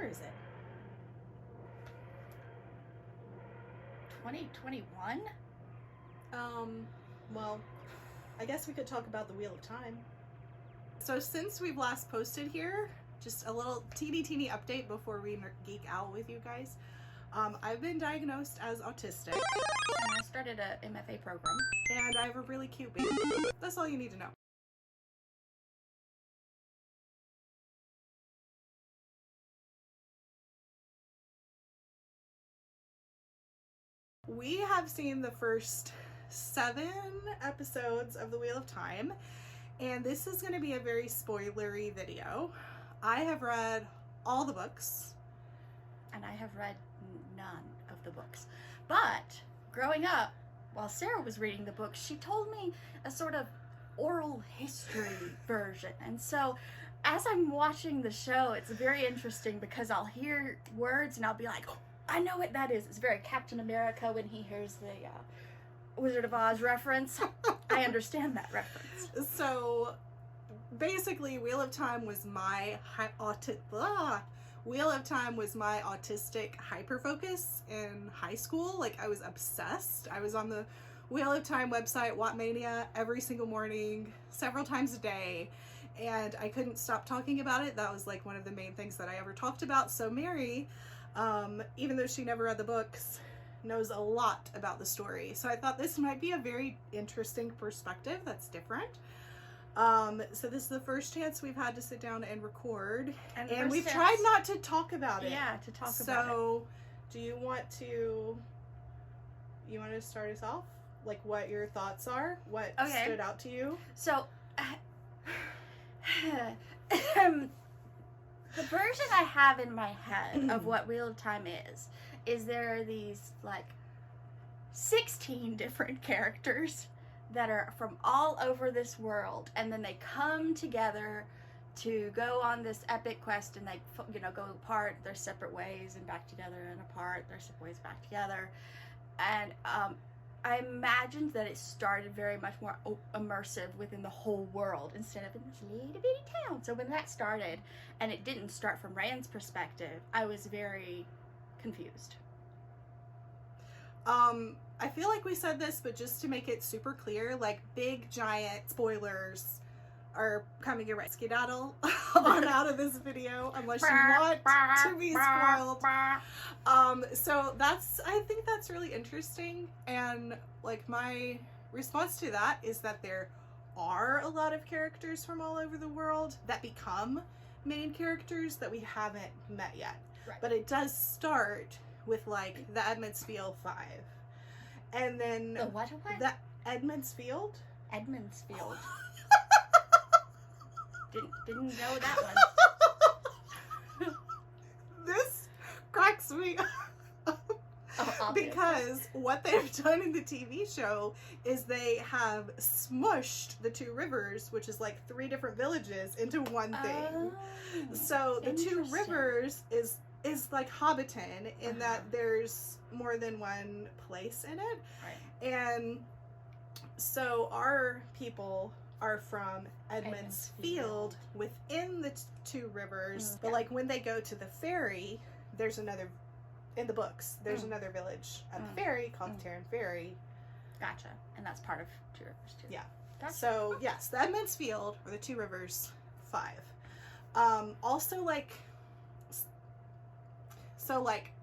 year is it? 2021? Well, I guess we could talk about the Wheel of Time. So since we've last posted here, just a little teeny update before we geek out with you guys. I've been diagnosed as autistic. And I started a MFA program. And I have a really cute baby. That's all you need to know. We have seen the first 7 episodes of the Wheel of Time, and this is going to be a very spoilery video. I have read all the books. And I have read none of the books. But growing up, while Sarah was reading the books, she told me a sort of oral history version. And so as I'm watching the show, it's very interesting because I'll hear words and I'll be like, oh, I know what that is. It's very Captain America when he hears the Wizard of Oz reference. I understand that reference. So basically, Wheel of Time was my autistic hyperfocus in high school. Like, I was obsessed. I was on the Wheel of Time website, Wattmania, every single morning, several times a day, and I couldn't stop talking about it. That was like one of the main things that I ever talked about. So Mary, even though she never read the books, knows a lot about the story. So I thought this might be a very interesting perspective that's different. So this is the first chance we've had to sit down and record, and we've tried not to talk about it. Yeah, to talk about it. So, do you want to start us off? Like, what your thoughts are? What stood out to you? So, the version I have in my head of what Wheel of Time is there are these, like, 16 different characters that are from all over this world, and then they come together to go on this epic quest, and they, go apart their separate ways and back together, and apart their separate ways back together. And I imagined that it started very much more immersive within the whole world instead of in this little bitty town. So when that started, and it didn't start from Rand's perspective, I was very confused. I feel like we said this, but just to make it super clear, like, big giant spoilers are coming your way. Skedaddle on out of this video unless you want to be spoiled. So I think that's really interesting, and like, my response to that is that there are a lot of characters from all over the world that become main characters that we haven't met yet. Right. But it does start with, like, the Edmund's Field 5. And then The what? the Edmund's Field? Edmund's Field. Didn't know that one. This cracks me up. Oh, because what they've done in the TV show is they have smushed the 2 rivers, which is like 3 different villages, into one thing. Oh, So the 2 interesting. rivers is like Hobbiton in that there's more than one place in it. Right. And so our people are from Edmund's Field within the 2 rivers. But like, when they go to the ferry, there's another, in the books, there's another village at the ferry called Terran Ferry. Gotcha. And that's part of 2 Rivers too. Yeah. Gotcha. So yes, the Edmund's Field, or the 2 Rivers 5. Also, like, so like,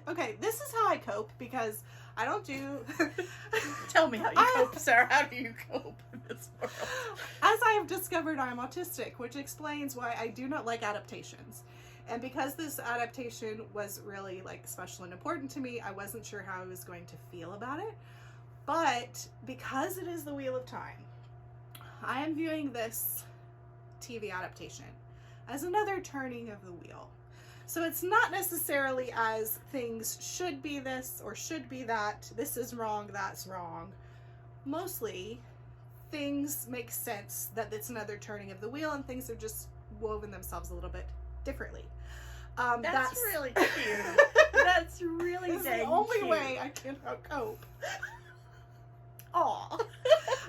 okay, this is how I cope, because I don't do... Tell me how you cope, Sarah. How do you cope in this world? As I have discovered, I'm autistic, which explains why I do not like adaptations. And because this adaptation was really, like, special and important to me, I wasn't sure how I was going to feel about it. But because it is the Wheel of Time, I am viewing this TV adaptation as another turning of the wheel. So it's not necessarily as things should be this or should be that, this is wrong, that's wrong. Mostly, things make sense that it's another turning of the wheel, and things have just woven themselves a little bit differently. That's really cute. That's really This is the dang only cute. way I can cope. Aw.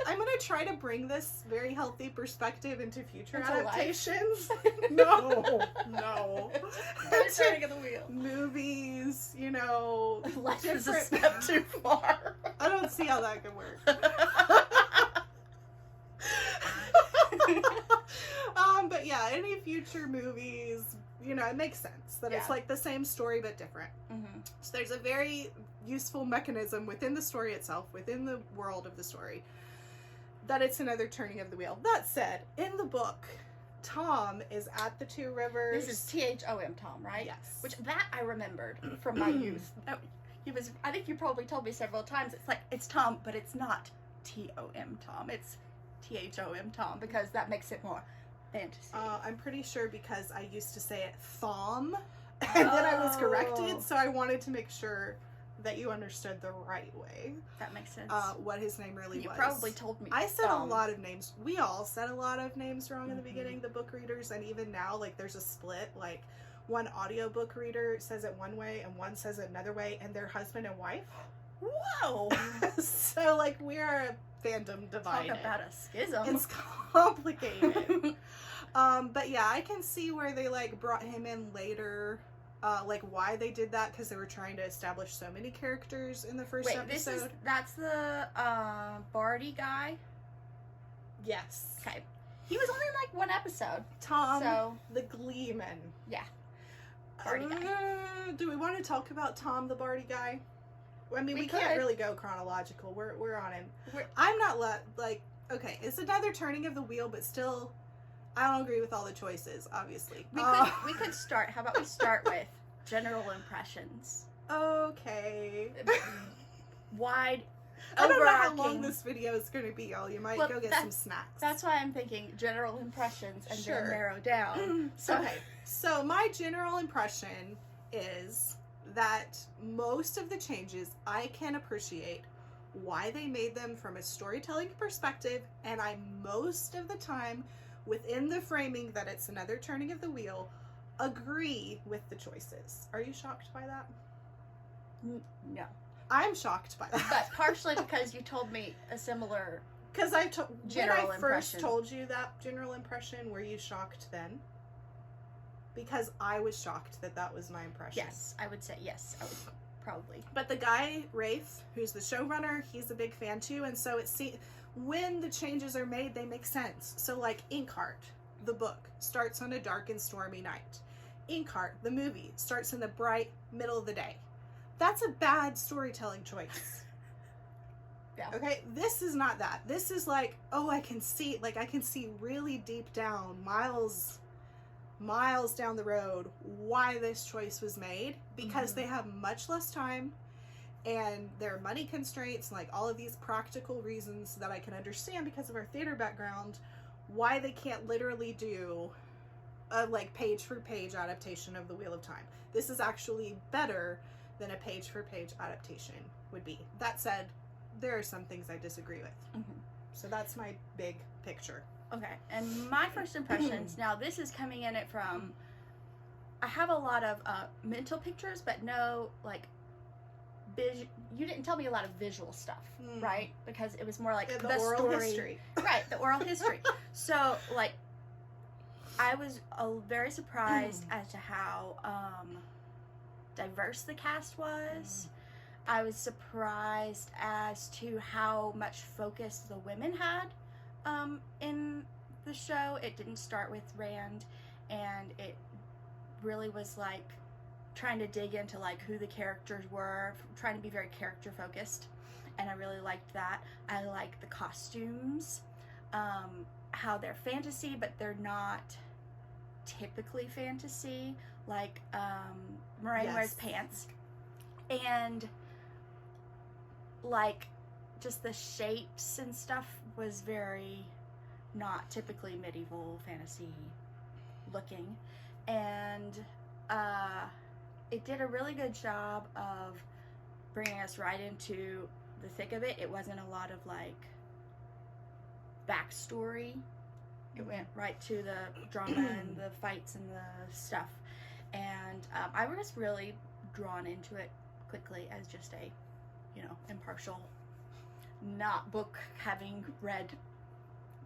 I'm going to try to bring this very healthy perspective into future Into life? adaptations. No. Another turning of the wheel. Movies, you know. Life is a step too far. I don't see how that could work. But yeah, any future movies, you know, it makes sense that it's like the same story but different. Mm-hmm. So there's a very useful mechanism within the story itself, within the world of the story, that it's another turning of the wheel. That said, in the book, Tom is at the Two Rivers. This is T-H-O-M Tom, right? Yes. Which that I remembered from my youth. He was. I think you probably told me several times. It's like it's Tom, but it's not T-O-M Tom. It's T-H-O-M Tom because that makes it more fantasy. I'm pretty sure because I used to say it Thom, and then I was corrected, so I wanted to make sure that you understood the right way. That makes sense. What his name really was. You probably told me. I said a lot of names. We all said a lot of names wrong in the beginning, the book readers, and even now, like, there's a split. Like, one audiobook reader says it one way, and one says it another way, and they're husband and wife. Whoa! So, like, we are a fandom divided. Talk about a schism. It's complicated. But yeah, I can see where they, like, brought him in later. Like why they did that, because they were trying to establish so many characters in the first episode. That's the Barty guy? Yes. Okay. He was only in like one episode. Tom, so, the Gleeman. Yeah. Barty guy. Do we want to talk about Tom, the Barty guy? I mean, we could. can't really go chronological. We're on him. I'm not like, okay, it's another turning of the wheel, but still, I don't agree with all the choices, obviously. We could start. How about we start with general impressions? Okay. Wide, I don't know how overarching. long this video is going to be, y'all. You might go get some snacks. That's why I'm thinking general impressions and Sure. then narrow down. Okay. So my general impression is that most of the changes I can appreciate why they made them from a storytelling perspective, and I most of the time within the framing that it's another turning of the wheel, agree with the choices. Are you shocked by that? No. I'm shocked by that. But partially because you told me a similar Because when general I first impression. told you that general impression, were you shocked then? Because I was shocked that that was my impression. Yes, I would say yes. I would probably. But the guy, Rafe, who's the showrunner, he's a big fan too, and so when the changes are made, they make sense. So like Inkheart, the book, starts on a dark and stormy night. Inkheart, the movie, starts in the bright middle of the day. That's a bad storytelling choice. Yeah. Okay, this is not that. This is like, oh, I can see really deep down, miles down the road, why this choice was made, because they have much less time and there are money constraints and like all of these practical reasons that I can understand because of our theater background, why they can't literally do a like page for page adaptation of the Wheel of Time. This is actually better than a page for page adaptation would be. That said, there are some things I disagree with. So that's my big picture. Okay, and my first impressions, now this is coming in it from, I have a lot of mental pictures, but no, like, you didn't tell me a lot of visual stuff, right? Because it was more like the oral story. history. Right, the oral history. So, like, I was very surprised as to how diverse the cast was. I was surprised as to how much focus the women had in the show. It didn't start with Rand, and it really was like trying to dig into like who the characters were, trying to be very character focused, and I really liked that. I like the costumes, how they're fantasy, but they're not typically fantasy. Like Moraine wears pants, and like just the shapes and stuff was very not typically medieval fantasy looking, and it did a really good job of bringing us right into the thick of it. It wasn't a lot of like backstory. It went right to the drama and the fights and the stuff, and I was really drawn into it quickly as just a impartial not book having read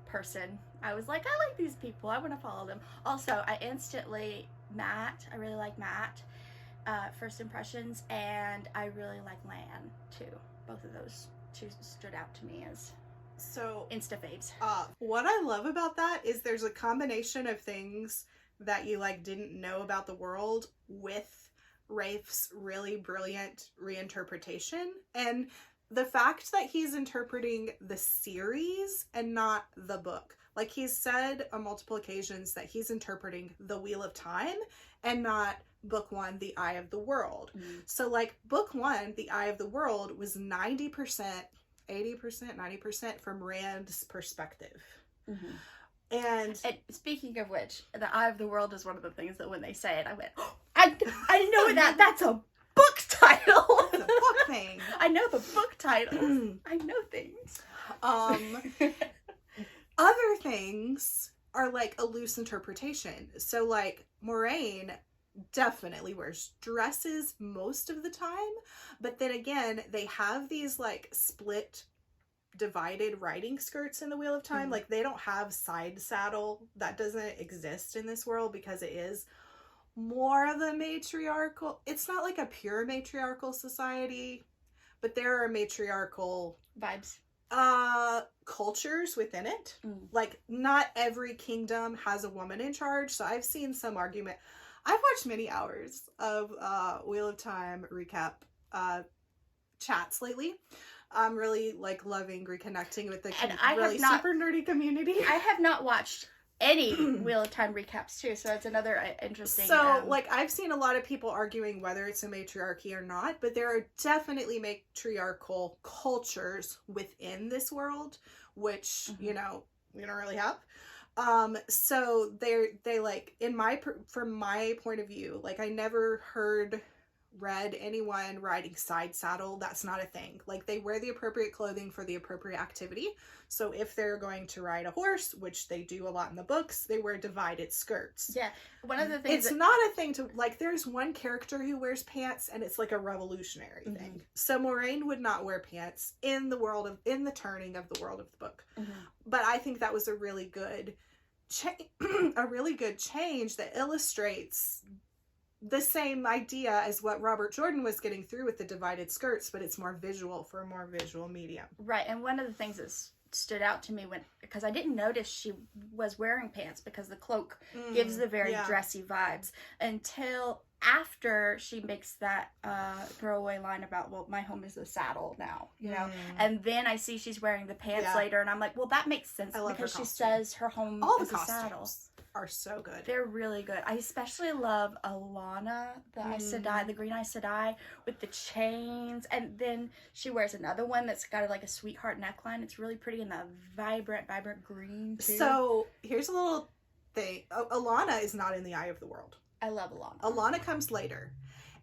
person, I was like, I like these people, I want to follow them. Also, I really like Matt, first impressions, and I really like Lan too. Both of those two stood out to me as so insta faves. What I love about that is there's a combination of things that you like didn't know about the world with Rafe's really brilliant reinterpretation, and the fact that he's interpreting the series and not the book. Like, he's said on multiple occasions that he's interpreting The Wheel of Time and not book 1, The Eye of the World. So like, book 1, The Eye of the World, was 90%, 80%, 90% from Rand's perspective. And speaking of which, The Eye of the World is one of the things that when they say it, I went, oh, I didn't know that's a book title. The book thing. I know the book titles. I know things. Other things are like a loose interpretation. So like, Moraine definitely wears dresses most of the time, but then again, they have these like split, divided riding skirts in the Wheel of Time. Like, they don't have side saddle. That doesn't exist in this world because it is more of a matriarchal. It's not like a pure matriarchal society, but there are matriarchal vibes, cultures within it. Like, not every kingdom has a woman in charge. So I've seen some argument. I've watched many hours of Wheel of Time recap chats lately. I'm really like loving reconnecting with the super nerdy community. I have not watched any Wheel of Time recaps too, so it's another interesting. So like, I've seen a lot of people arguing whether it's a matriarchy or not, but there are definitely matriarchal cultures within this world, which you know, we don't really have. So they like, from my point of view, like, I never read anyone riding side saddle. That's not a thing. Like, they wear the appropriate clothing for the appropriate activity. So if they're going to ride a horse, which they do a lot in the books, they wear divided skirts. Yeah. One of the things, it's not a thing to like, there's one character who wears pants and it's like a revolutionary thing. So Moraine would not wear pants in the turning of the world of the book. But I think that was a really good change that illustrates the same idea as what Robert Jordan was getting through with the divided skirts, but it's more visual, for a more visual medium. Right. And one of the things that stood out to me because I didn't notice she was wearing pants, because the cloak gives the very dressy vibes, until after she makes that throwaway line about, well, my home is a saddle now, you know, and then I see she's wearing the pants later, and I'm like, well, that makes sense, because she says her home is a saddle. Are so good. They're really good. I especially love Alana, the Aes Sedai, the green Aes Sedai, with the chains, and then she wears another one that's got like a sweetheart neckline. It's really pretty in the vibrant green too. So here's a little thing. Alana is not in the Eye of the World. I love Alana. Alana comes later.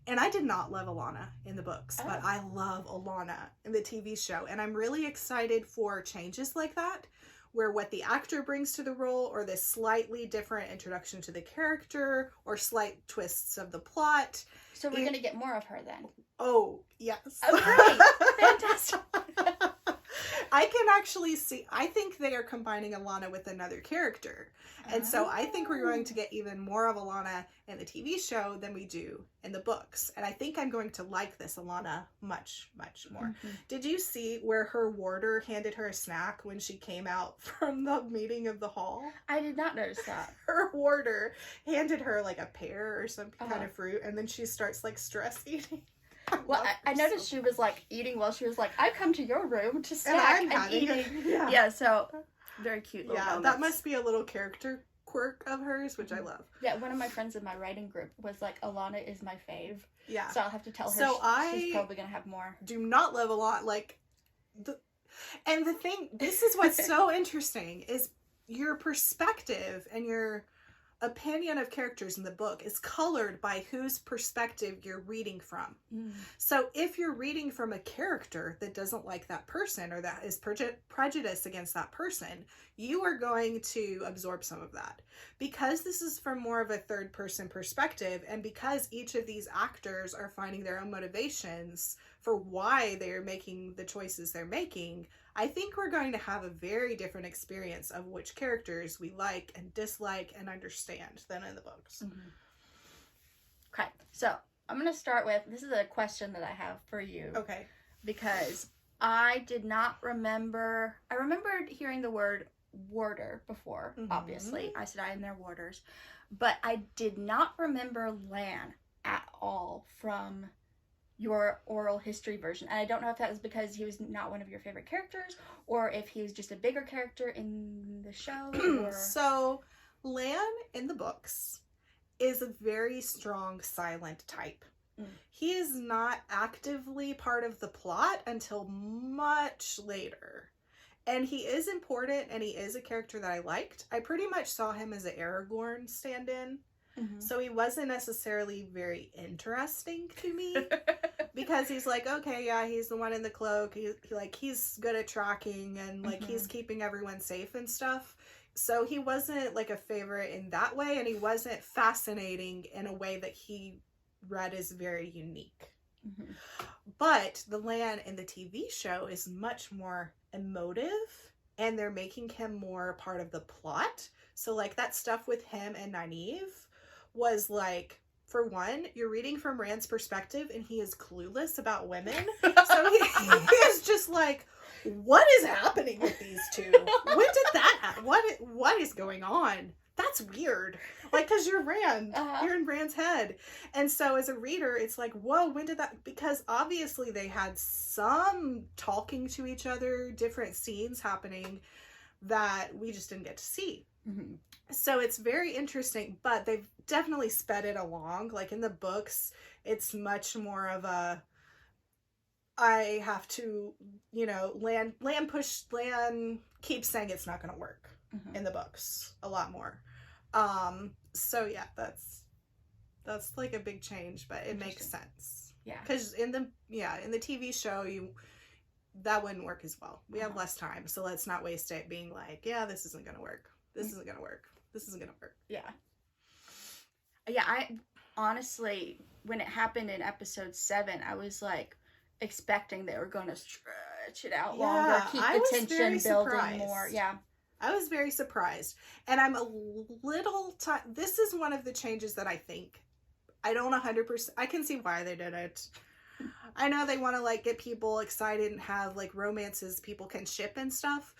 And I did not love Alana in the books, but I love Alana in the TV show. And I'm really excited for changes like that, where what the actor brings to the role, or this slightly different introduction to the character, or slight twists of the plot. So we're going to get more of her then? Oh, yes. Oh, great. Fantastic. I can actually see, I think they are combining Alana with another character. And so I think we're going to get even more of Alana in the TV show than we do in the books. And I think I'm going to like this Alana much, much more. Did you see where her warder handed her a snack when she came out from the meeting of the hall? I did not notice that. Her warder handed her like a pear or some kind of fruit, and then she starts like stress eating. Well, I noticed she was like eating while she was like, I've come to your room to snack and eating. Yeah, so very cute little moments. That must be a little character quirk of hers, which I love. Yeah, one of my friends in my writing group was like, Alana is my fave. Yeah. So I'll have to tell her she's probably going to have more. Do not love a lot. Like, and the thing, this is what's so interesting, is your perspective and your opinion of characters in the book is colored by whose perspective you're reading from. So if you're reading from a character that doesn't like that person, or that is prejudiced against that person, you are going to absorb some of that. Because this is from more of a third person perspective, and because each of these actors are finding their own motivations for why they're making the choices they're making, I think we're going to have a very different experience of which characters we like and dislike and understand than in the books. Okay, so I'm going to start with, this is a question that I have for you. Okay. Because I did not remember, I remembered hearing the word warder before, obviously. I said I am their warders. But I did not remember Lan at all from your oral history version. And I don't know if that was because he was not one of your favorite characters, or if he was just a bigger character in the show. Or... So, Lan in the books is a very strong silent type. He is not actively part of the plot until much later. And he is important, and he is a character that I liked. I pretty much saw him as an Aragorn stand-in. So he wasn't necessarily very interesting to me. Because he's like, okay, yeah, he's the one in the cloak. He's good at tracking, and like he's keeping everyone safe and stuff. So he wasn't like a favorite in that way, and he wasn't fascinating in a way that he read as very unique. But the Lan in the TV show is much more emotive, and they're making him more part of the plot. So like that stuff with him and Nynaeve was like, for one, you're reading from Rand's perspective, and he is clueless about women. So he is just like, what is happening with these two? When did that happen? What is going on? That's weird. Like, because you're Rand. You're in Rand's head. And so as a reader, it's like, whoa, when did that... Because obviously they had some talking to each other, different scenes happening that we just didn't get to see. So it's very interesting, but they've definitely sped it along. Like in the books, it's much more of a... I have to, Lan keeps saying it's not going to work in the books a lot more. So yeah, that's like a big change, but it makes sense. Yeah. Because in the TV show, that wouldn't work as well. We have less time, so let's not waste it being like, yeah, this isn't going to work. This isn't going to work. This isn't going to work. Yeah. Yeah, I honestly, when it happened in episode 7, I was like expecting they were going to stretch it out longer, keep the tension building more. Yeah. I was very surprised. And I'm a little... This is one of the changes that I think... I don't 100%... I can see why they did it. I know they want to, like, get people excited and have, like, romances people can ship and stuff.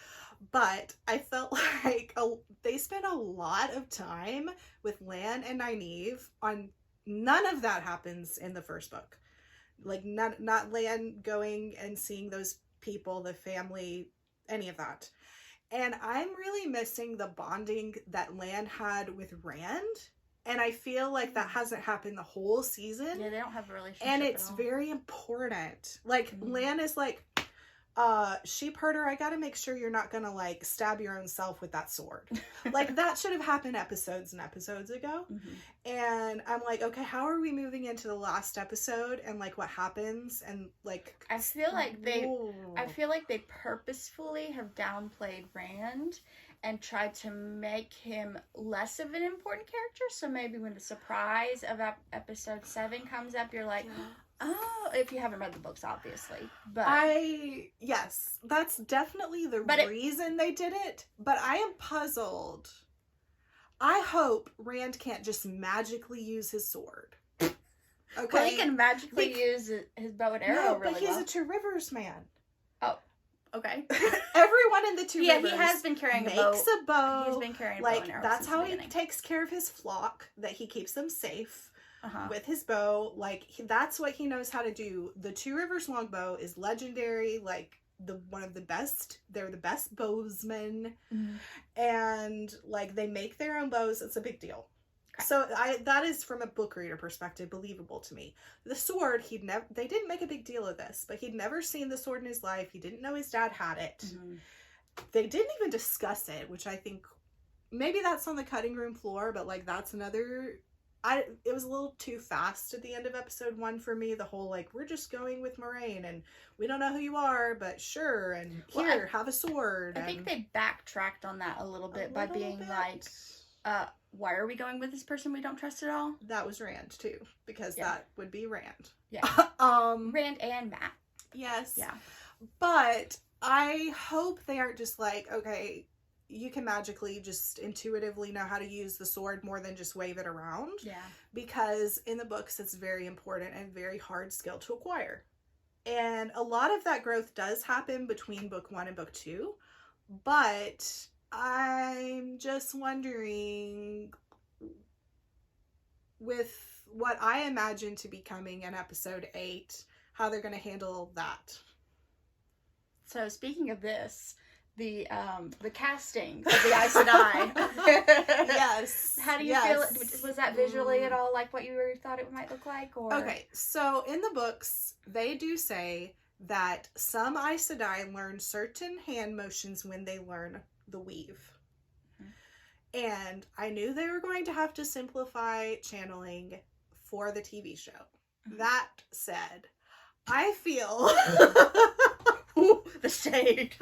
But I felt like they spent a lot of time with Lan and Nynaeve on... None of that happens in the first book. Like, not Lan going and seeing those people, the family, any of that. And I'm really missing the bonding that Lan had with Rand. And I feel like that hasn't happened the whole season. Yeah, they don't have a relationship and it's very important. Like, Lan is like, sheep herder, I gotta make sure you're not gonna, like, stab your own self with that sword. Like, that should have happened episodes and episodes ago. And I'm like, okay, how are we moving into the last episode, and, like, what happens, and, like... I feel like they purposefully have downplayed Rand and tried to make him less of an important character, so maybe when the surprise of episode 7 comes up, you're like... Oh, if you haven't read the books, obviously. But yes, that's definitely the reason they did it. But I am puzzled. I hope Rand can't just magically use his sword. Okay, well, he can magically use his bow and arrow. But he's a Two Rivers man. Oh, okay. Everyone in the Two Rivers. Yeah, he has been carrying a bow. He's been carrying a bow and arrow. That's how he takes care of his flock. That he keeps them safe. With his bow, like, that's what he knows how to do. The Two Rivers longbow is legendary, like, one of the best. They're the best bowsmen, and, like, they make their own bows. It's a big deal. Okay. So that is, from a book reader perspective, believable to me. The sword, they didn't make a big deal of this, but he'd never seen the sword in his life. He didn't know his dad had it. They didn't even discuss it, which I think maybe that's on the cutting room floor, but, like, that's another... it was a little too fast at the end of episode 1 for me. The whole, like, we're just going with Moraine, and we don't know who you are, but sure, and have a sword. I think they backtracked on that a little bit by being like, why are we going with this person we don't trust at all? That was Rand too, because that would be Rand. Yeah. Rand and Matt. Yes. Yeah. But I hope they aren't just like, okay, you can magically just intuitively know how to use the sword more than just wave it around. Yeah. Because in the books, it's very important and very hard skill to acquire. And a lot of that growth does happen between book 1 and book 2. But I'm just wondering, with what I imagine to be coming in episode 8, how they're going to handle that. So speaking of this, the casting of the Aes Sedai. Yes. How do you feel? Was that visually at all like what you thought it might look like? Or okay, so in the books, they do say that some Aes Sedai learn certain hand motions when they learn the weave. Mm-hmm. And I knew they were going to have to simplify channeling for the TV show. Mm-hmm. That said, I feel the shade.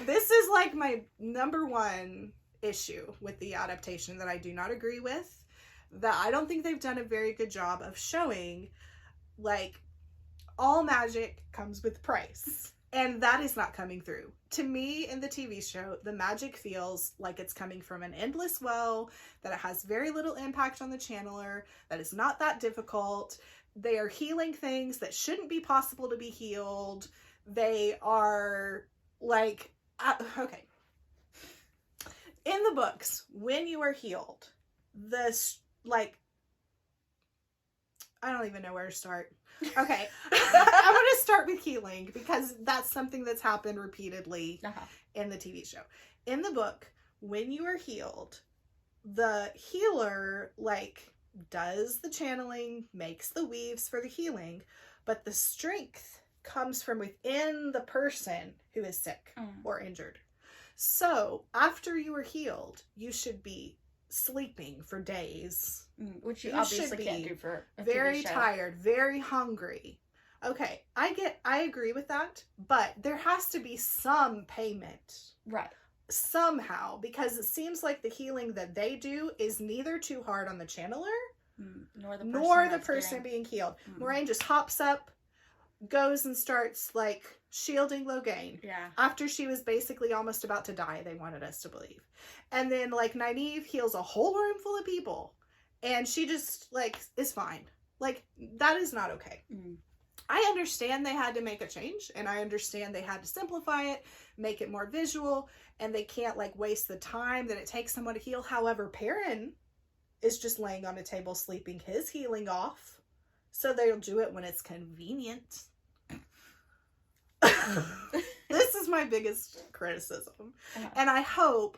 This is like my number one issue with the adaptation that I do not agree with. That I don't think they've done a very good job of showing, like, all magic comes with price. And that is not coming through. To me, in the TV show, the magic feels like it's coming from an endless well, that it has very little impact on the channeler, that it's not that difficult. They are healing things that shouldn't be possible to be healed. They are, like, okay. In the books, when you are healed, like, I don't even know where to start. Okay. I'm going to start with healing because that's something that's happened repeatedly in the TV show. In the book, when you are healed, the healer, like, does the channeling, makes the weaves for the healing, but the strength comes from within the person who is sick or injured. So, after you are healed, you should be sleeping for days. Which you obviously can't do for a very TV show. Tired, very hungry. Okay, I agree with that, but there has to be some payment. Right. Somehow, because it seems like the healing that they do is neither too hard on the channeler, nor the person being healed. Moraine just hops up, goes and starts, like, shielding Logain. Yeah. After she was basically almost about to die, they wanted us to believe. And then, like, Nynaeve heals a whole room full of people. And she just, like, is fine. Like, that is not okay. I understand they had to make a change. And I understand they had to simplify it, make it more visual. And they can't, like, waste the time that it takes someone to heal. However, Perrin is just laying on a table sleeping his healing off. So they'll do it when it's convenient. This is my biggest criticism. And I hope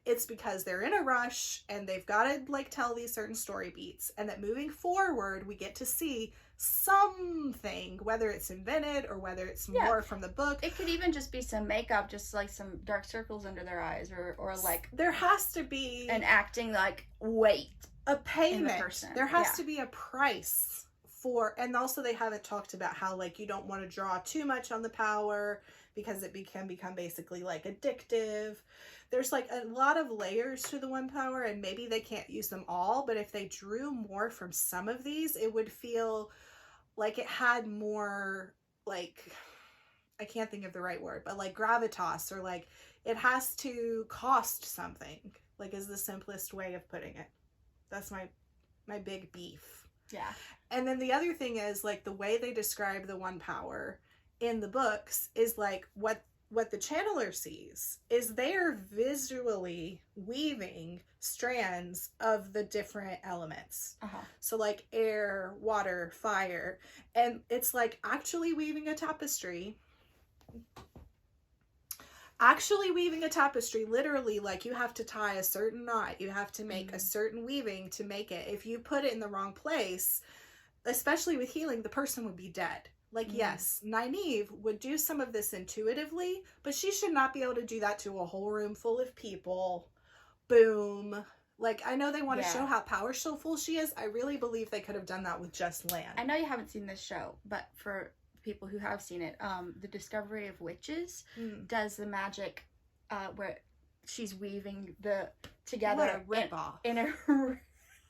it's because they're in a rush and they've got to, like, tell these certain story beats, and that moving forward we get to see something, whether it's invented or whether it's more from the book. It could even just be some makeup, just like some dark circles under their eyes, or like there has to be an acting, like, weight, a payment. The there has to be a price for, and also they haven't talked about how, like, you don't want to draw too much on the power because it can become basically, like, addictive. There's, like, a lot of layers to the one power, and maybe they can't use them all, but if they drew more from some of these, it would feel like it had more, like, I can't think of the right word, but, like, gravitas, or, like, it has to cost something, like, is the simplest way of putting it. That's my big beef. Yeah. And then the other thing is, like, the way they describe the one power in the books is, like, what the channeler sees is they're visually weaving strands of the different elements. So, like, air, water, fire, and it's like actually weaving a tapestry. Literally, like, you have to tie a certain knot, you have to make a certain weaving to make it. If you put it in the wrong place, especially with healing, the person would be dead. Like, yes, Nynaeve would do some of this intuitively, but she should not be able to do that to a whole room full of people. Boom. Like, I know they want to show how powerful she is. I really believe they could have done that with just Lan. I know you haven't seen this show, but for people who have seen it, the Discovery of Witches does the magic where she's weaving the together. What a ripoff. In a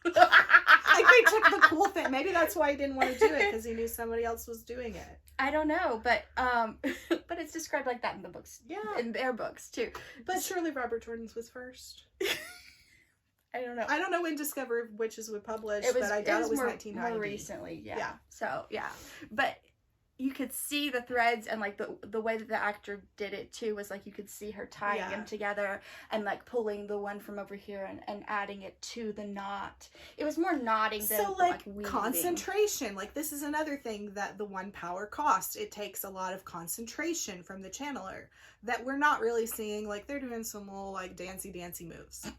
Like they took the cool thing. Maybe that's why he didn't want to do it, because he knew somebody else was doing it. I don't know, but but it's described like that in the books. Yeah. In their books too. But surely Robert Jordan's was first. I don't know. I don't know when Discover of Witches was published, but I doubt it was 1990. More recently, yeah. So, yeah. But you could see the threads, and like the way that the actor did it too was like you could see her tying them together and like pulling the one from over here and adding it to the knot. It was more knotting than like weaving. Concentration. Like this is another thing that the one power cost. It takes a lot of concentration from the channeler that we're not really seeing. Like they're doing some little like dancey moves.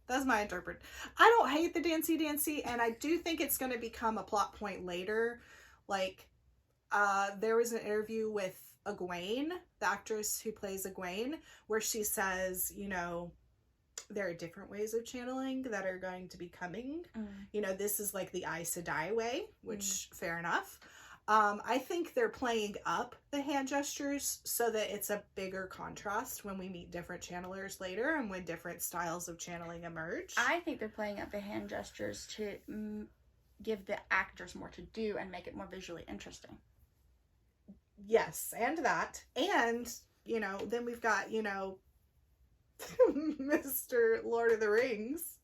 That's my interpret. I don't hate the dancey, and I do think it's going to become a plot point later. Like, there was an interview with Egwene, the actress who plays Egwene, where she says, you know, there are different ways of channeling that are going to be coming. You know, this is like the Aes Sedai way, which fair enough. I think they're playing up the hand gestures so that it's a bigger contrast when we meet different channelers later and when different styles of channeling emerge. I think they're playing up the hand gestures to give the actors more to do and make it more visually interesting. Yes, and that. And, you know, then we've got, you know, Mr. Lord of the Rings,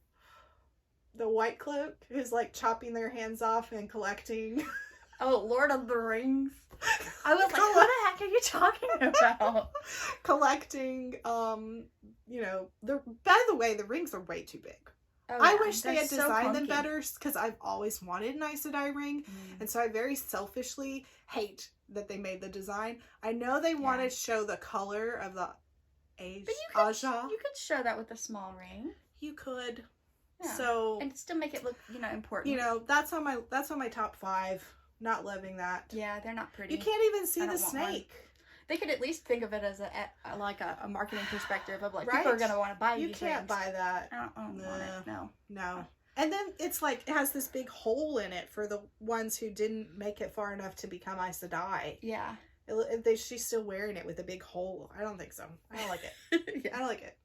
the White Cloak, who's like chopping their hands off and collecting... Oh, Lord of the Rings. I was like, what the heck are you talking about? Collecting, you know, by the way, the rings are way too big. Oh, I yeah. wish they had designed them better, because I've always wanted an Aes Sedai ring, and so I very selfishly hate that they made the design. I know they want to show the color of the Aja. You could show that with a small ring. You could. Yeah. So and still make it look, you know, important. You know, that's on my top 5. Not loving that. Yeah, they're not pretty. You can't even see the snake. They could at least think of it as a marketing perspective of like people are gonna want to buy. You can't buy that. I don't want it. No. And then it's like it has this big hole in it for the ones who didn't make it far enough to become Aes Sedai. Yeah. She's still wearing it with a big hole. I don't think so. I don't like it. Yeah. I don't like it.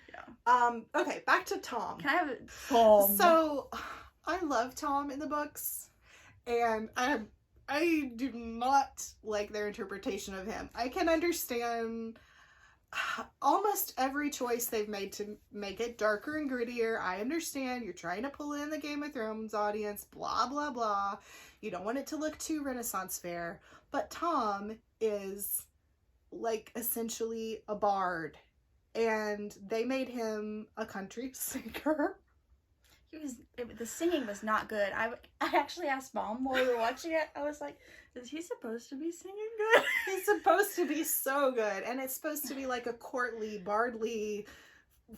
Yeah. Okay, back to Tom. Can I have Tom? So I love Tom in the books. And I do not like their interpretation of him. I can understand almost every choice they've made to make it darker and grittier. I understand you're trying to pull in the Game of Thrones audience, blah, blah, blah. You don't want it to look too Renaissance fair. But Tom is like essentially a bard. And they made him a country singer. The singing was not good. I actually asked Mom while we were watching it. I was like, is he supposed to be singing good? He's supposed to be so good. And it's supposed to be like a courtly, bardly,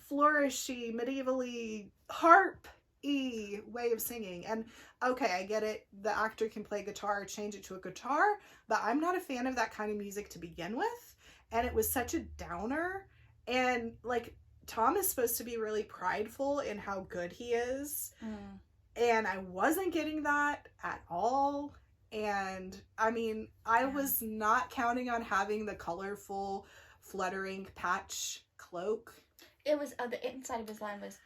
flourishy, medievally, harp-y way of singing. And okay, I get it. The actor can play guitar, change it to a guitar, but I'm not a fan of that kind of music to begin with. And it was such a downer. And like, Tom is supposed to be really prideful in how good he is. And I wasn't getting that at all. And I mean, I was not counting on having the colorful, fluttering patch cloak. It was, the inside of his line was,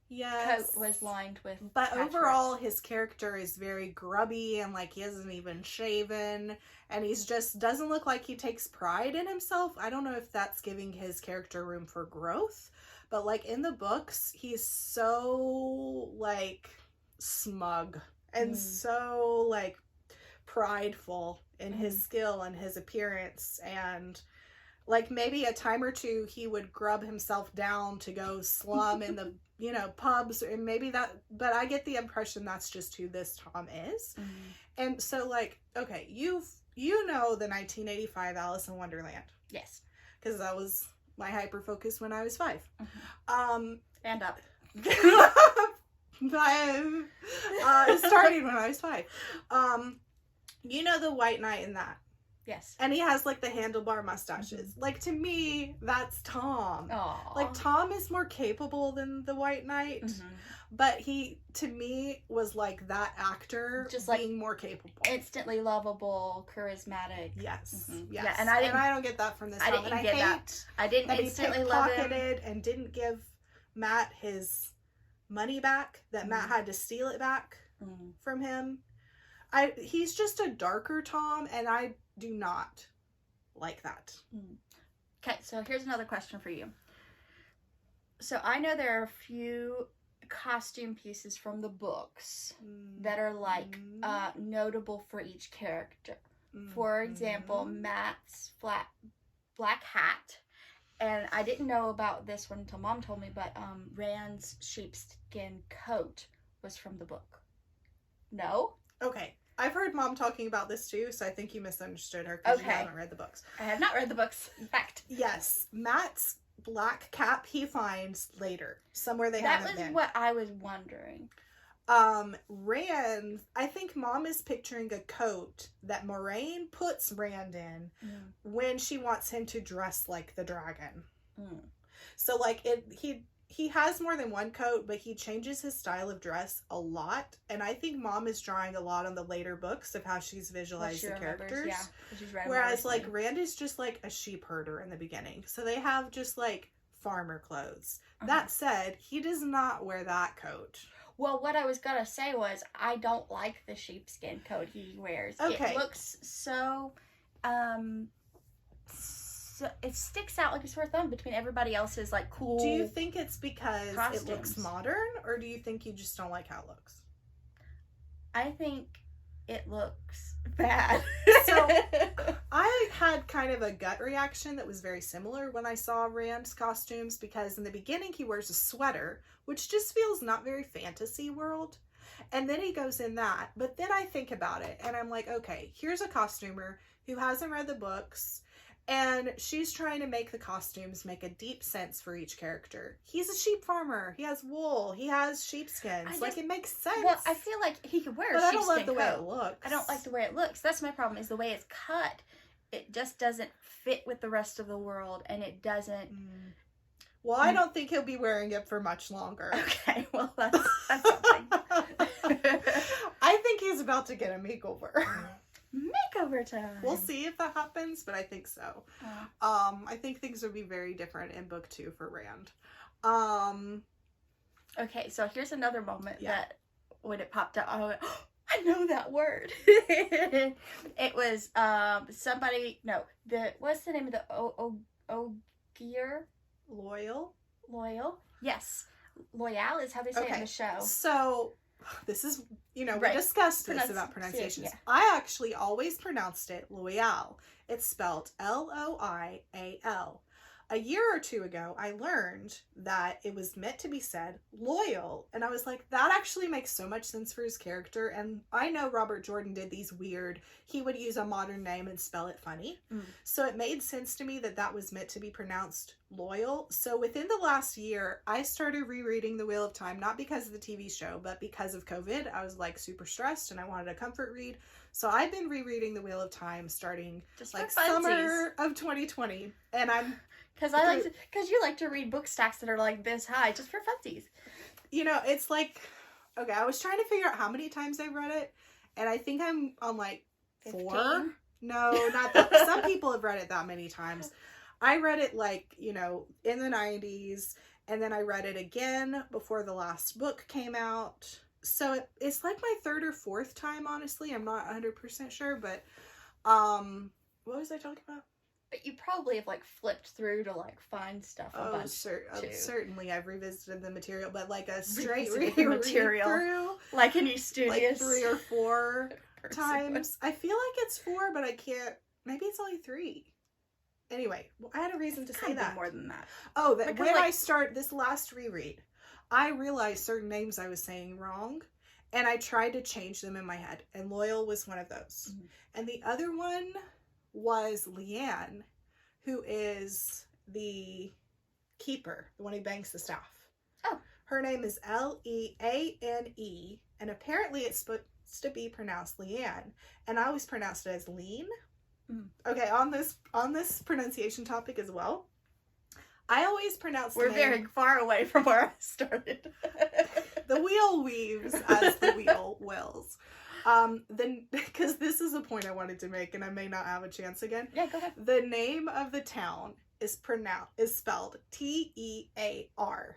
yes, coat was lined with But overall, his character is very grubby and like he isn't even shaven. And he's just doesn't look like he takes pride in himself. I don't know if that's giving his character room for growth. But, like, in the books, he's so, like, smug and so, like, prideful in his skill and his appearance. And, like, maybe a time or two he would grub himself down to go slum in the, you know, pubs. And maybe that, but I get the impression that's just who this Tom is. And so, like, okay, you know the 1985 Alice in Wonderland. Yes. Because that was my hyper focus when I was 5. And up. Starting when I was 5. You know the White Knight in that? Yes. And he has like the handlebar mustaches. Like to me, that's Tom. Aww. Like Tom is more capable than the White Knight. But he, to me, was like that actor, just like being more capable. Instantly lovable, charismatic. Yes. Yes. Yeah, and I don't get that from this Tom. I didn't get that. I didn't instantly love him. And didn't give Matt his money back, that Matt had to steal it back from him. He's just a darker Tom, and I do not like that. Okay, so here's another question for you. So I know there are a few costume pieces from the books that are like notable for each character. For example, Matt's black hat, and I didn't know about this one until Mom told me, but Rand's sheepskin coat was from the book. No? Okay. I've heard Mom talking about this too, so I think you misunderstood her because you haven't read the books. I have not read the books. In fact. Yes. Matt's black cap he finds later. Somewhere they haven't been. That was what I was wondering. Rand, I think Mom is picturing a coat that Moraine puts Rand in when she wants him to dress like the dragon. So like he has more than one coat, but he changes his style of dress a lot. And I think Mom is drawing a lot on the later books of how she's visualized the characters. Yeah, she's whereas like Rand is just like a sheep herder in the beginning. So they have just like farmer clothes. That said, he does not wear that coat. Well, what I was going to say was I don't like the sheepskin coat he wears. Okay. It looks so it sticks out like a sore thumb between everybody else's like cool. Do you think it's because costumes. It looks modern, or do you think you just don't like how it looks? I think it looks bad. So I had kind of a gut reaction that was very similar when I saw Rand's costumes, because in the beginning he wears a sweater, which just feels not very fantasy world. And then he goes in that. But then I think about it and I'm like, okay, here's a costumer who hasn't read the books. And she's trying to make the costumes make a deep sense for each character. He's a sheep farmer. He has wool. He has sheepskins. Like, it makes sense. Well, I feel like he could wear a sheepskin coat. I don't love the way it looks. I don't like the way it looks. That's my problem, is the way it's cut. It just doesn't fit with the rest of the world, and it doesn't... Well, I don't think he'll be wearing it for much longer. Okay, well, that's something. I think he's about to get a makeover. Makeover time. We'll see if that happens, but I think so. I think things would be very different in book 2 for Rand. Okay, so here's another moment that when it popped up, I went, oh, I know that word. It was somebody. No, what's the name of the Ogier? Loyal. Yes, Loyal is how they say it in the show. So. This is, we discussed this about pronunciations. Yeah. I actually always pronounced it Loyal. It's spelled Loial. A year or two ago, I learned that it was meant to be said loyal. And I was like, that actually makes so much sense for his character. And I know Robert Jordan did these weird, he would use a modern name and spell it funny. So it made sense to me that that was meant to be pronounced loyal. So within the last year, I started rereading The Wheel of Time, not because of the TV show, but because of COVID. I was like super stressed and I wanted a comfort read. So I've been rereading The Wheel of Time starting just like summer of 2020. And I'm... Because you like to read book stacks that are like this high, just for funsies. It's like, okay, I was trying to figure out how many times I've read it, and I think I'm on like 4. 15? No, not that. Some people have read it that many times. I read it like, in the 90s, and then I read it again before the last book came out. So it's like my 3rd or 4th time, honestly. I'm not 100% sure, but what was I talking about? But you probably have like flipped through to like find stuff. Certainly I've revisited the material, but like a straight material through, like in your studios, like 3 or 4 times. I feel like it's 4, but I can't. Maybe it's only 3. Anyway, I had a reason to say that. More than that. Oh, that when I start this last reread, I realized certain names I was saying wrong, and I tried to change them in my head. And Loyal was one of those, and the other one was Leanne, who is the keeper, the one who bangs the staff. Oh. Her name is Leane, and apparently it's supposed to be pronounced Leanne, and I always pronounced it as Lean. Okay, on this pronunciation topic as well, I always pronounce We're very far away from where I started. The wheel weaves as the wheel wills. Then, because this is a point I wanted to make, and I may not have a chance again. Yeah, go ahead. The name of the town is spelled Tear.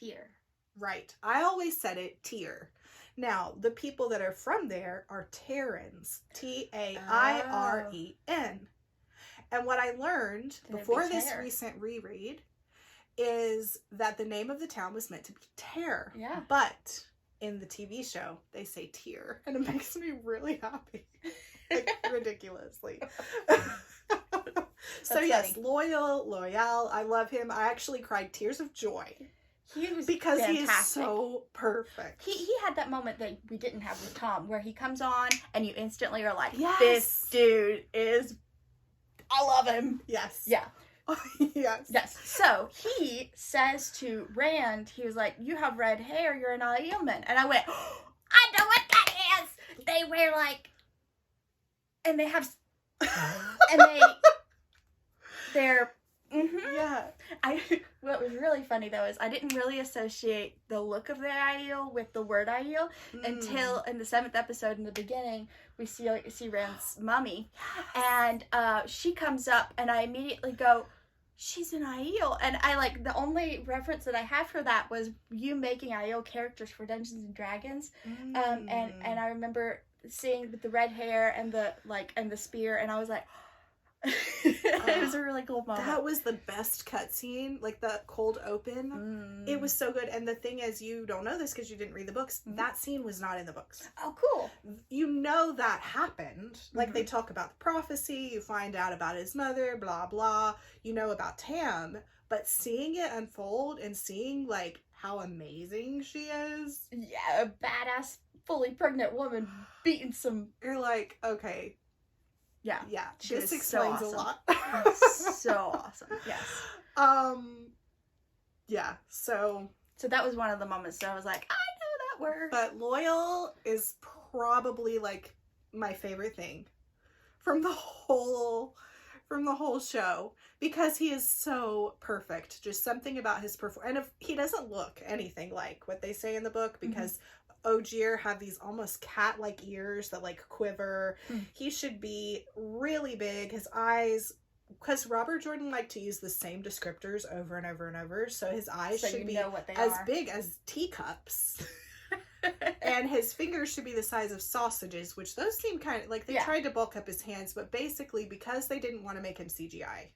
tier. Right. I always said it tier. Now, the people that are from there are Terrans. Tairien. And what I learned before this recent reread is that the name of the town was meant to be Terre. Yeah. But in the TV show, they say tier. And it makes me really happy. Like, ridiculously. So yes, funny. Loyal. I love him. I actually cried tears of joy. He was because fantastic. He is so perfect. He had that moment that we didn't have with Tom, where he comes on and you instantly are like, yes. This dude is, I love him. Yes. Yeah. Yes. Yes. So he says to Rand, he was like, you have red hair, you're an Aielman. And I went, oh, I know what that is. They wear like, and they have, and they're, yeah. What was really funny though is I didn't really associate the look of the Aiel with the word Aiel until in the 7th episode in the beginning we see Rand's mummy, and she comes up and I immediately go, she's an Aiel. And I like, the only reference that I had for that was you making Aiel characters for Dungeons and Dragons. And I remember seeing the red hair and the spear, and I was like, it was a really cool moment. That was the best cutscene, like the cold open. It was so good. And the thing is, you don't know this because you didn't read the books. That scene was not in the books. Oh, cool. You know that happened. Like, they talk about the prophecy, you find out about his mother, blah, blah. You know about Tam. But seeing it unfold and seeing, like, how amazing she is. Yeah, a badass, fully pregnant woman beating some... You're like, okay... Yeah. Yeah. She this explains so awesome. A lot. So awesome. Yes. Yeah. So that was one of the moments that I was like, I know that word. But Loyal is probably like my favorite thing from the whole show, because he is so perfect. Just something about his and if he doesn't look anything like what they say in the book, because Ogier have these almost cat-like ears that like quiver. He should be really big. His eyes, because Robert Jordan liked to use the same descriptors over and over and over, so his eyes should be as big as teacups. And his fingers should be the size of sausages, which those seem kind of like they tried to bulk up his hands, but basically because they didn't want to make him CGI.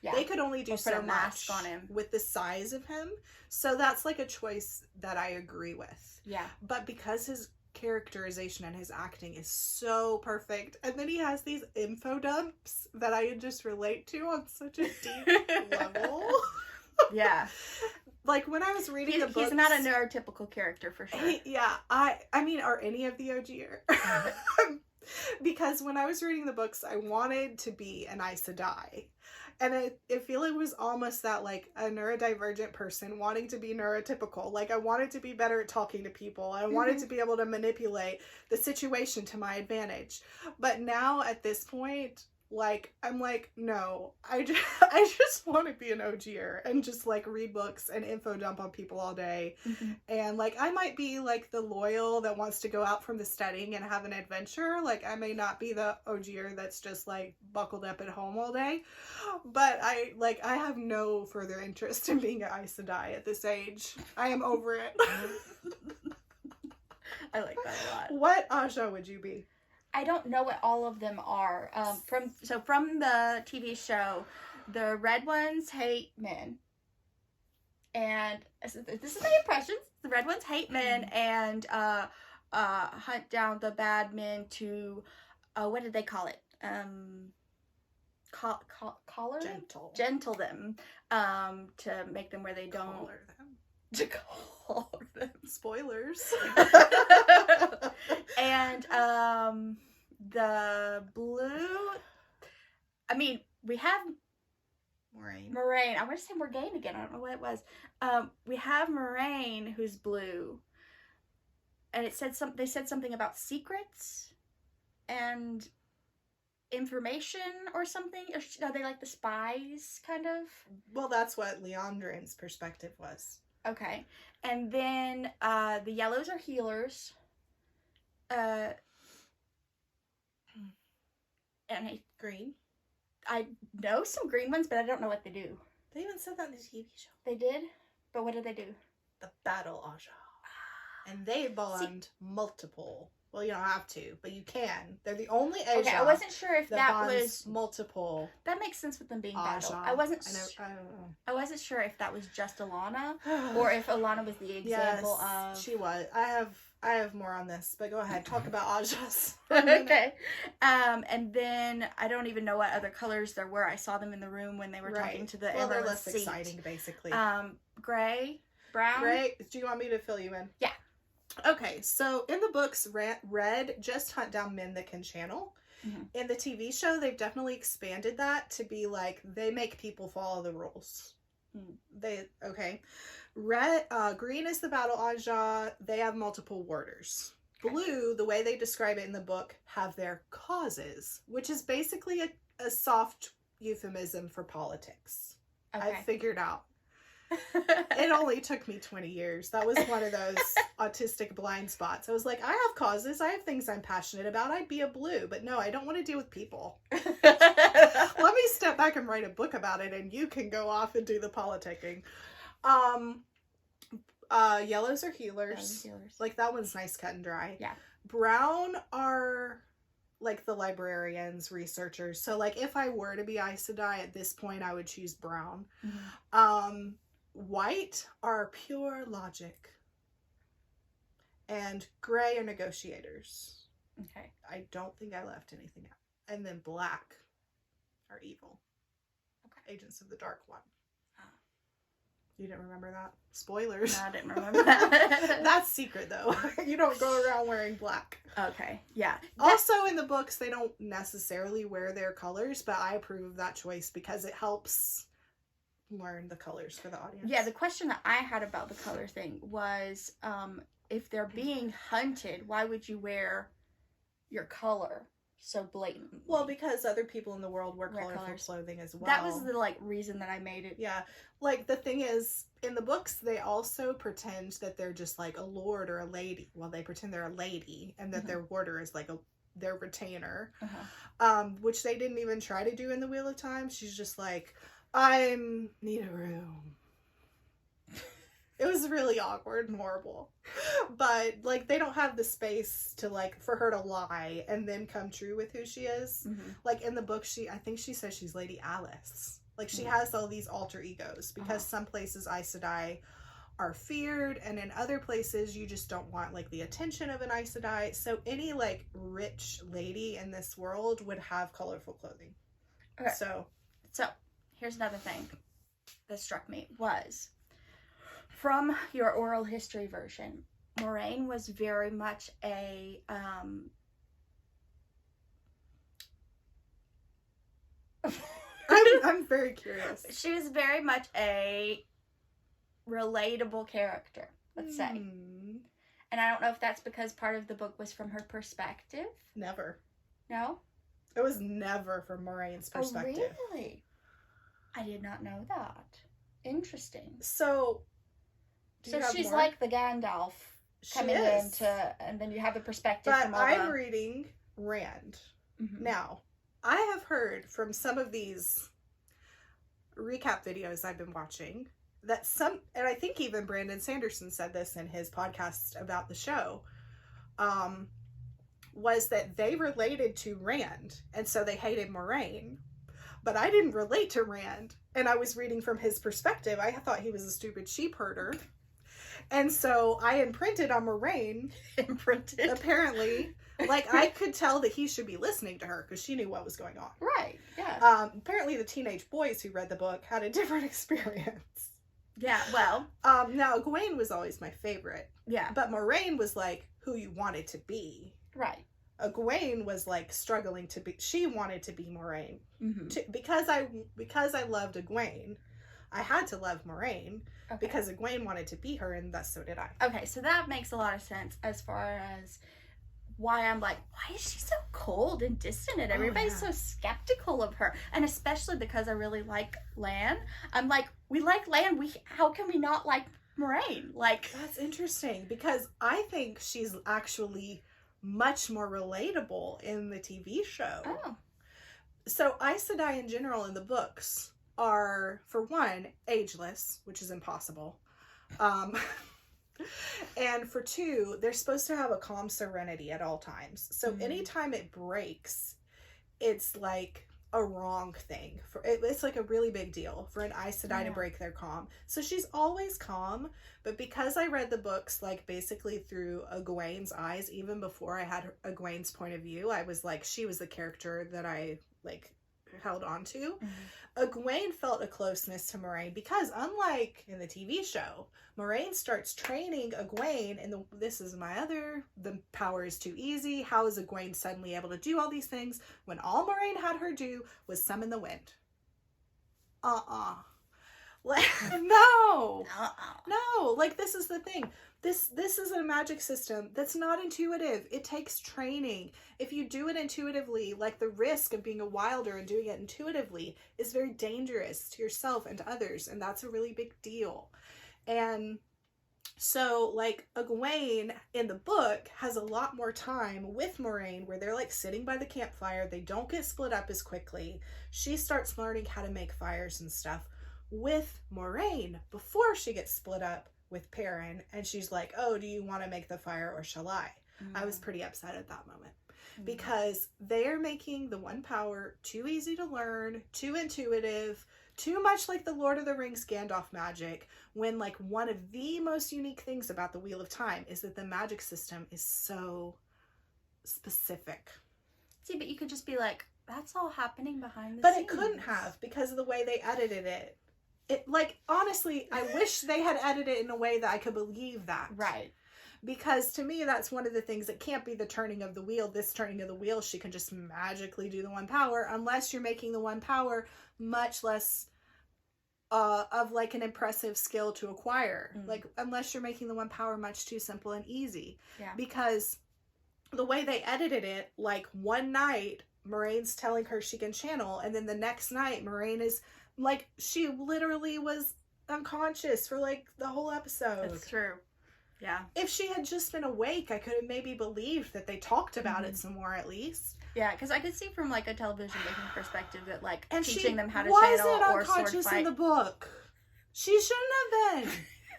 Yeah. They could only do so much on him with the size of him. So that's like a choice that I agree with. Yeah. But because his characterization and his acting is so perfect, and then he has these info dumps that I just relate to on such a deep level. Yeah. Like when I was reading the books, he's not a neurotypical character for sure. I mean, are any of the OG? Because when I was reading the books, I wanted to be an Aes Sedai. And I feel it was almost that, like, a neurodivergent person wanting to be neurotypical. Like, I wanted to be better at talking to people. I wanted to be able to manipulate the situation to my advantage. But now, at this point, like, I'm like, no, I just want to be an OGer and just, like, read books and info dump on people all day. And, like, I might be, like, the loyal that wants to go out from the studying and have an adventure. Like, I may not be the OGer that's just, like, buckled up at home all day. But I have no further interest in being an Aes Sedai at this age. I am over it. I like that a lot. What Aja would you be? I don't know what all of them are. From the TV show, the red ones hate men. And this is my impressions. The red ones hate men and hunt down the bad men to, what did they call it? Collar them? Gentle them. To make them where they don't. Collar them. To collar them. Spoilers. And the blue, I mean, we have Moraine. I want to say Morgaine again. I don't know what it was. We have Moraine, who's blue, and it said they said something about secrets and information or something. Are they like the spies, kind of? Well, that's what Leandrin's perspective was. Okay. And then the yellows are healers. And green. I know some green ones, but I don't know what they do. They even said that in the TV show. They did? But what did they do? the Battle Aja. And they bond multiple. Well, you don't have to, but you can. They're the only Aja. Okay, I wasn't sure if that bonds was multiple. That makes sense with them being battle. Aja. I wasn't. I don't know. I wasn't sure if that was just Alana or if Alana was the example yes, of. she was. I have more on this, but go ahead. Talk about Ajas. Okay. And then I don't even know what other colors there were. I saw them in the room when they were talking to the they're Emma less seat. exciting, basically. Gray, brown. Gray. Do you want me to fill you in? Yeah. Okay, so in the books, Red just hunt down men that can channel. Mm-hmm. In the TV show, they've definitely expanded that to be like, they make people follow the rules. Green is the Battle Aja. They have multiple warders. Okay. Blue, the way they describe it in the book, have their causes, which is basically a soft euphemism for politics. Okay. I figured out. It only took me 20 years. That was one of those autistic blind spots. I was like, I have causes. I have things I'm passionate about. I'd be a blue, but no, I don't want to deal with people. Let me step back and write a book about it, and you can go off and do the politicking. Yellows are healers. Like, that one's nice, cut and dry. Yeah. Brown are like the librarians, researchers. So, like, if I were to be Aes Sedai at this point, I would choose brown. Mm-hmm. White are pure logic. And gray are negotiators. Okay. I don't think I left anything out. And then black are evil. Okay. Agents of the Dark One. You didn't remember that? Spoilers. No, I didn't remember that. That's secret, though. You don't go around wearing black. Okay, yeah. Also, in the books, they don't necessarily wear their colors, but I approve of that choice because it helps learn the colors for the audience. Yeah, the question that I had about the color thing was, if they're being hunted, why would you wear your color so blatantly? Well, because other people in the world wear colorful clothing as well. That was the reason that I made it. Yeah, like the thing is, in the books they also pretend that they're just like a lord or a lady. Well, they pretend they're a lady, and that mm-hmm. their warder is like their retainer, which they didn't even try to do in the Wheel of Time. She's just like, I need a room. It was really awkward and horrible. But, like, they don't have the space to, like, for her to lie and then come true with who she is. Mm-hmm. Like, in the book, I think she says she's Lady Alice. Like, she has all these alter egos. Because some places Aes Sedai are feared, and in other places, you just don't want, like, the attention of an Aes Sedai. So, any, like, rich lady in this world would have colorful clothing. Okay. So, here's another thing that struck me was, from your oral history version, Moraine was very much a I'm very curious. She was very much a relatable character, let's say. And I don't know if that's because part of the book was from her perspective. Never. No? It was never from Moraine's perspective. Oh, really? I did not know that. Interesting. So she's more? Like the Gandalf coming into, and then you have the perspective from all I'm reading Rand. Mm-hmm. Now, I have heard from some of these recap videos I've been watching that and I think even Brandon Sanderson said this in his podcast about the show, was that they related to Rand, and so they hated Moraine. But I didn't relate to Rand, and I was reading from his perspective. I thought he was a stupid sheep herder. And so I imprinted on Moraine. Apparently. Like, I could tell that he should be listening to her, because she knew what was going on. Right, yeah. Apparently the teenage boys who read the book had a different experience. Yeah, well. Now, Egwene was always my favorite. Yeah. But Moraine was, like, who you wanted to be. Right. Egwene was like struggling to be. She wanted to be Moraine. Mm-hmm. Because I loved Egwene, I had to love Moraine because Egwene wanted to be her, and thus so did I. Okay, so that makes a lot of sense as far as why I'm like, why is she so cold and distant, and everybody's so skeptical of her, and especially because I really like Lan. I'm like, we like Lan. How can we not like Moraine? Like, that's interesting because I think she's actually much more relatable in the TV show. Oh. So Aes Sedai in general in the books are, for one, ageless, which is impossible. And for 2, they're supposed to have a calm serenity at all times. So anytime it breaks, it's like a wrong thing. It's like a really big deal for an Aes Sedai to break their calm. So she's always calm, but because I read the books like basically through Egwene's eyes, even before I had Egwene's point of view, I was like, she was the character that I like held on to. Egwene felt a closeness to Moiraine because, unlike in the TV show, Moiraine starts training Egwene, and the power is too easy. How is Egwene suddenly able to do all these things when all Moiraine had her do was summon the wind? Like, no. No, like, this is the thing. This is a magic system that's not intuitive. It takes training. If you do it intuitively, like, the risk of being a wilder and doing it intuitively is very dangerous to yourself and to others, and that's a really big deal. And so, like, Egwene in the book has a lot more time with Moiraine where they're, like, sitting by the campfire. They don't get split up as quickly. She starts learning how to make fires and stuff with Moiraine before she gets split up with Perrin, and she's like, oh, do you want to make the fire or shall I? I was pretty upset at that moment because they're making the one power too easy to learn, too intuitive, too much like the Lord of the Rings Gandalf magic, when like one of the most unique things about the Wheel of Time is that the magic system is so specific. See, but you could just be like, that's all happening behind the scenes. But scenes. It couldn't have, because of the way they edited it. It, like, honestly, I wish they had edited it in a way that I could believe that. Right. Because to me, that's one of the things that can't be the turning of the wheel. This turning of the wheel, she can just magically do the one power, unless you're making the one power much less of like an impressive skill to acquire. Like, unless you're making the one power much too simple and easy. Yeah. Because the way they edited it, like, one night, Moraine's telling her she can channel, and then the next night, Moiraine is... like, she literally was unconscious for, like, the whole episode. That's true. Yeah. If she had just been awake, I could have maybe believed that they talked about it some more, at least. Yeah, because I could see from, like, a television making perspective that, like, and teaching them how to channel or sword fight. unconscious in the book. She shouldn't have been.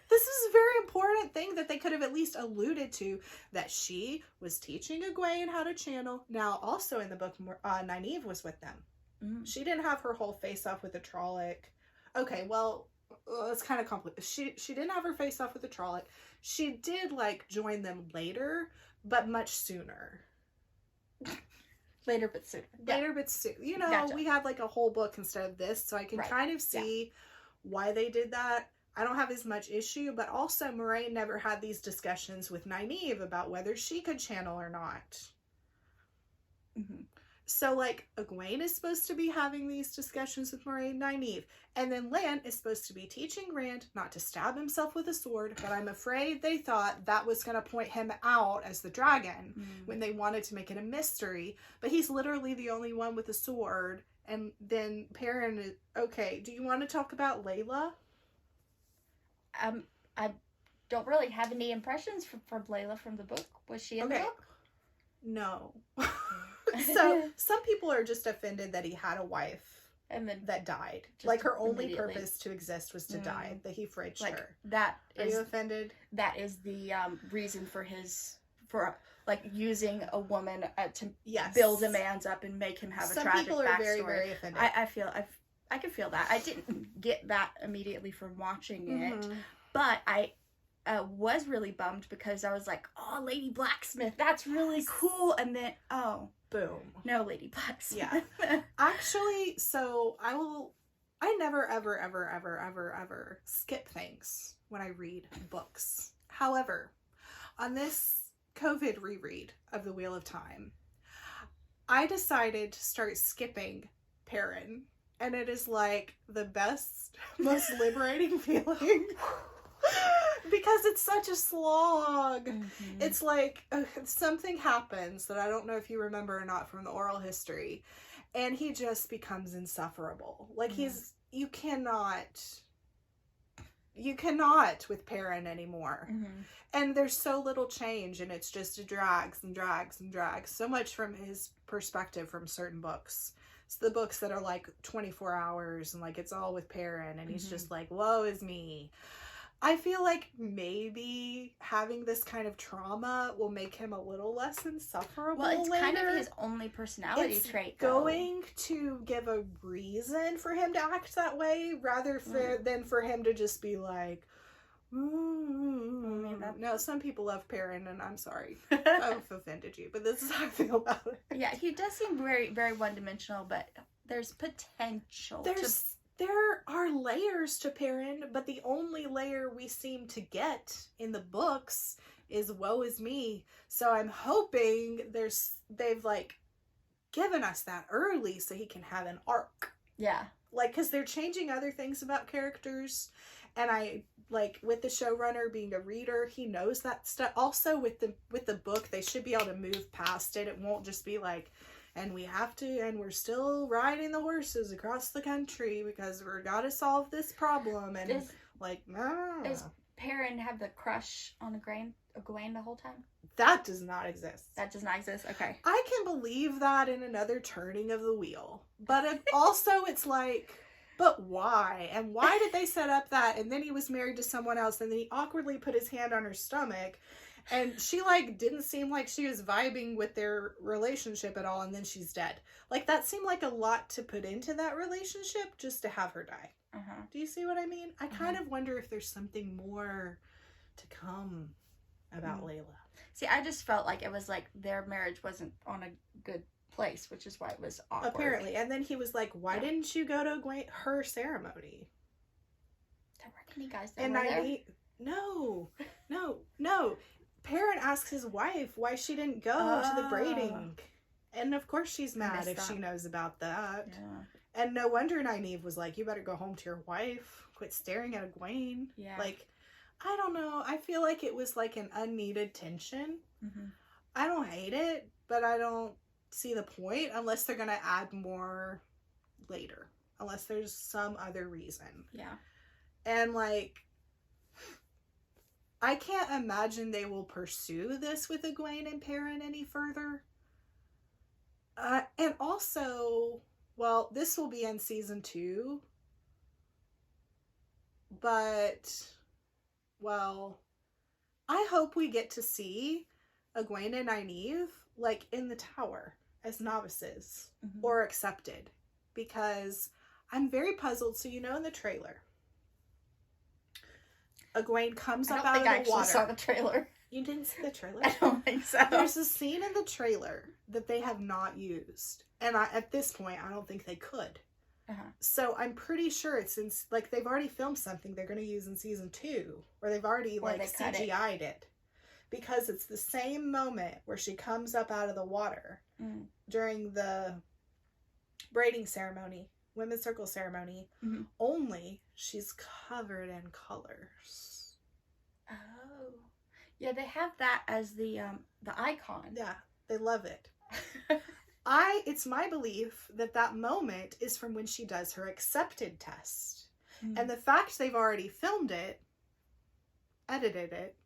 This is a very important thing that they could have at least alluded to, that she was teaching Egwene how to channel. Now, also in the book, Nynaeve was with them. She didn't have her whole face off with the Trolloc. Okay, well, it's kind of complicated. She didn't have her face off with the Trolloc. She did, like, join them later, but much sooner. Later but sooner. Later but soon. You know, Gotcha. We had, like, a whole book instead of this, so I can kind of see why they did that. I don't have as much issue, but also Moiraine never had these discussions with Nynaeve about whether she could channel or not. So, like, Egwene is supposed to be having these discussions with Moiraine and Nynaeve. And then Lan is supposed to be teaching Rand not to stab himself with a sword. But I'm afraid they thought that was going to point him out as the dragon when they wanted to make it a mystery. But he's literally the only one with a sword. And then Perrin is... Okay, do you want to talk about Layla? I don't really have any impressions from Layla from the book. Was she in the book? No. So, some people are just offended that he had a wife and then that died. Like, her only purpose to exist was to die, that he fridged her. Are you offended? That is the reason for using a woman to build a man's up and make him have a tragic backstory. Some people are very, very offended. I can feel that. I didn't get that immediately from watching it, but I was really bummed because I was like, oh, Lady Blacksmith, that's really cool. And then, boom. No Lady Blacksmith. Yeah. Actually, so I never, ever, ever, ever, ever, ever skip things when I read books. However, on this COVID reread of The Wheel of Time, I decided to start skipping Perrin. And it is like the best, most liberating feeling. Because it's such a slog. It's like something happens that I don't know if you remember or not from the oral history, and he just becomes insufferable. Like you cannot with Perrin anymore. And there's so little change, and it's just drags and drags and drags. So much from his perspective from certain books. It's the books that are like 24 hours and like it's all with Perrin, and he's just like, woe is me. I feel like maybe having this kind of trauma will make him a little less insufferable. Well, it's later. kind of his only personality trait, though. Going to give a reason for him to act that way rather than for him to just be like, no, some people love Perrin, and I'm sorry I've offended you, but this is how I feel about it. Yeah, he does seem very, very one-dimensional, but there's potential. There are layers to Perrin, but the only layer we seem to get in the books is woe is me. So I'm hoping they've like given us that early so he can have an arc. Yeah. Like, because they're changing other things about characters, and I like with the showrunner being a reader, he knows that stuff. Also with the book, they should be able to move past it. It won't just be like, and we're still riding the horses across the country because we're gotta solve this problem. And Does Perrin have the crush on Egwene the whole time? That does not exist. That does not exist. Okay. I can believe that in another turning of the wheel, but also it's like, but why? And why did they set up that? And then he was married to someone else, and then he awkwardly put his hand on her stomach. And she, like, didn't seem like she was vibing with their relationship at all, and then she's dead. Like, that seemed like a lot to put into that relationship just to have her die. Uh-huh. Do you see what I mean? I kind of wonder if there's something more to come about Layla. See, I just felt like it was like their marriage wasn't on a good place, which is why it was awkward. Apparently. And then he was like, why didn't you go to her ceremony? There weren't any guys that were there. No. Perrin asks his wife why she didn't go to the braiding. And of course she's mad if she knows about that. Yeah. And no wonder Nynaeve was like, you better go home to your wife. Quit staring at Egwene. Yeah. Like, I don't know. I feel like it was like an unneeded tension. Mm-hmm. I don't hate it, but I don't see the point unless they're going to add more later. Unless there's some other reason. Yeah. And like, I can't imagine they will pursue this with Egwene and Perrin any further. And also, well, this will be in season 2. But, well, I hope we get to see Egwene and Nynaeve, like, in the tower as novices or accepted. Because I'm very puzzled. So, you know, in the trailer, Egwene comes up out of the water. I don't think I actually saw the trailer. You didn't see the trailer? I don't think so. There's a scene in the trailer that they have not used. And at this point, I don't think they could. Uh-huh. So I'm pretty sure it's in, like, they've already filmed something they're going to use in season 2. Or they've already, like, CGI'd it. Because it's the same moment where she comes up out of the water during the braiding ceremony, women's circle ceremony, only she's covered in colors. Oh. Yeah, they have that as the icon. Yeah, they love it. It's my belief that moment is from when she does her accepted test. And the fact they've already filmed it, edited it,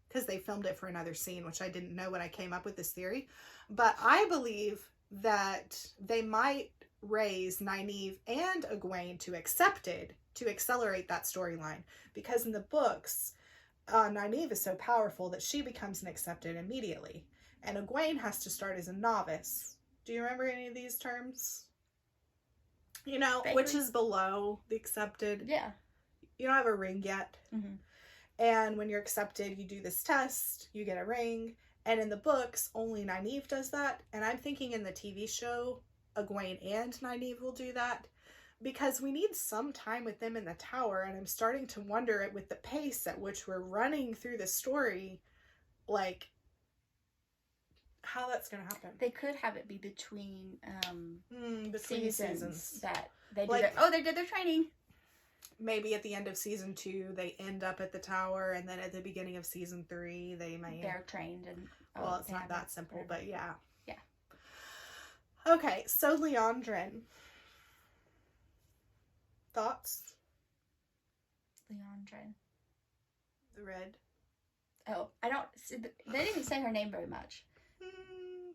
because they filmed it for another scene, which I didn't know when I came up with this theory. But I believe that they might raise Nynaeve and Egwene to accepted to accelerate that storyline. Because in the books, Nynaeve is so powerful that she becomes an accepted immediately. And Egwene has to start as a novice. Do you remember any of these terms? You know, vaguely. Which is below the accepted. Yeah. You don't have a ring yet. And when you're accepted, you do this test, you get a ring. And in the books, only Nynaeve does that. And I'm thinking in the TV show, Egwene and Nynaeve will do that. Because we need some time with them in the tower. And I'm starting to wonder, with the pace at which we're running through the story, like, how that's going to happen. They could have it be between seasons that they like, they did their training. Maybe at the end of season 2, they end up at the tower, and then at the beginning of season 3, they're trained. And well, it's not that simple, but yeah. Yeah. Okay, so Leandrin. Thoughts? Leandrin. The red. Oh, I don't. They didn't say her name very much.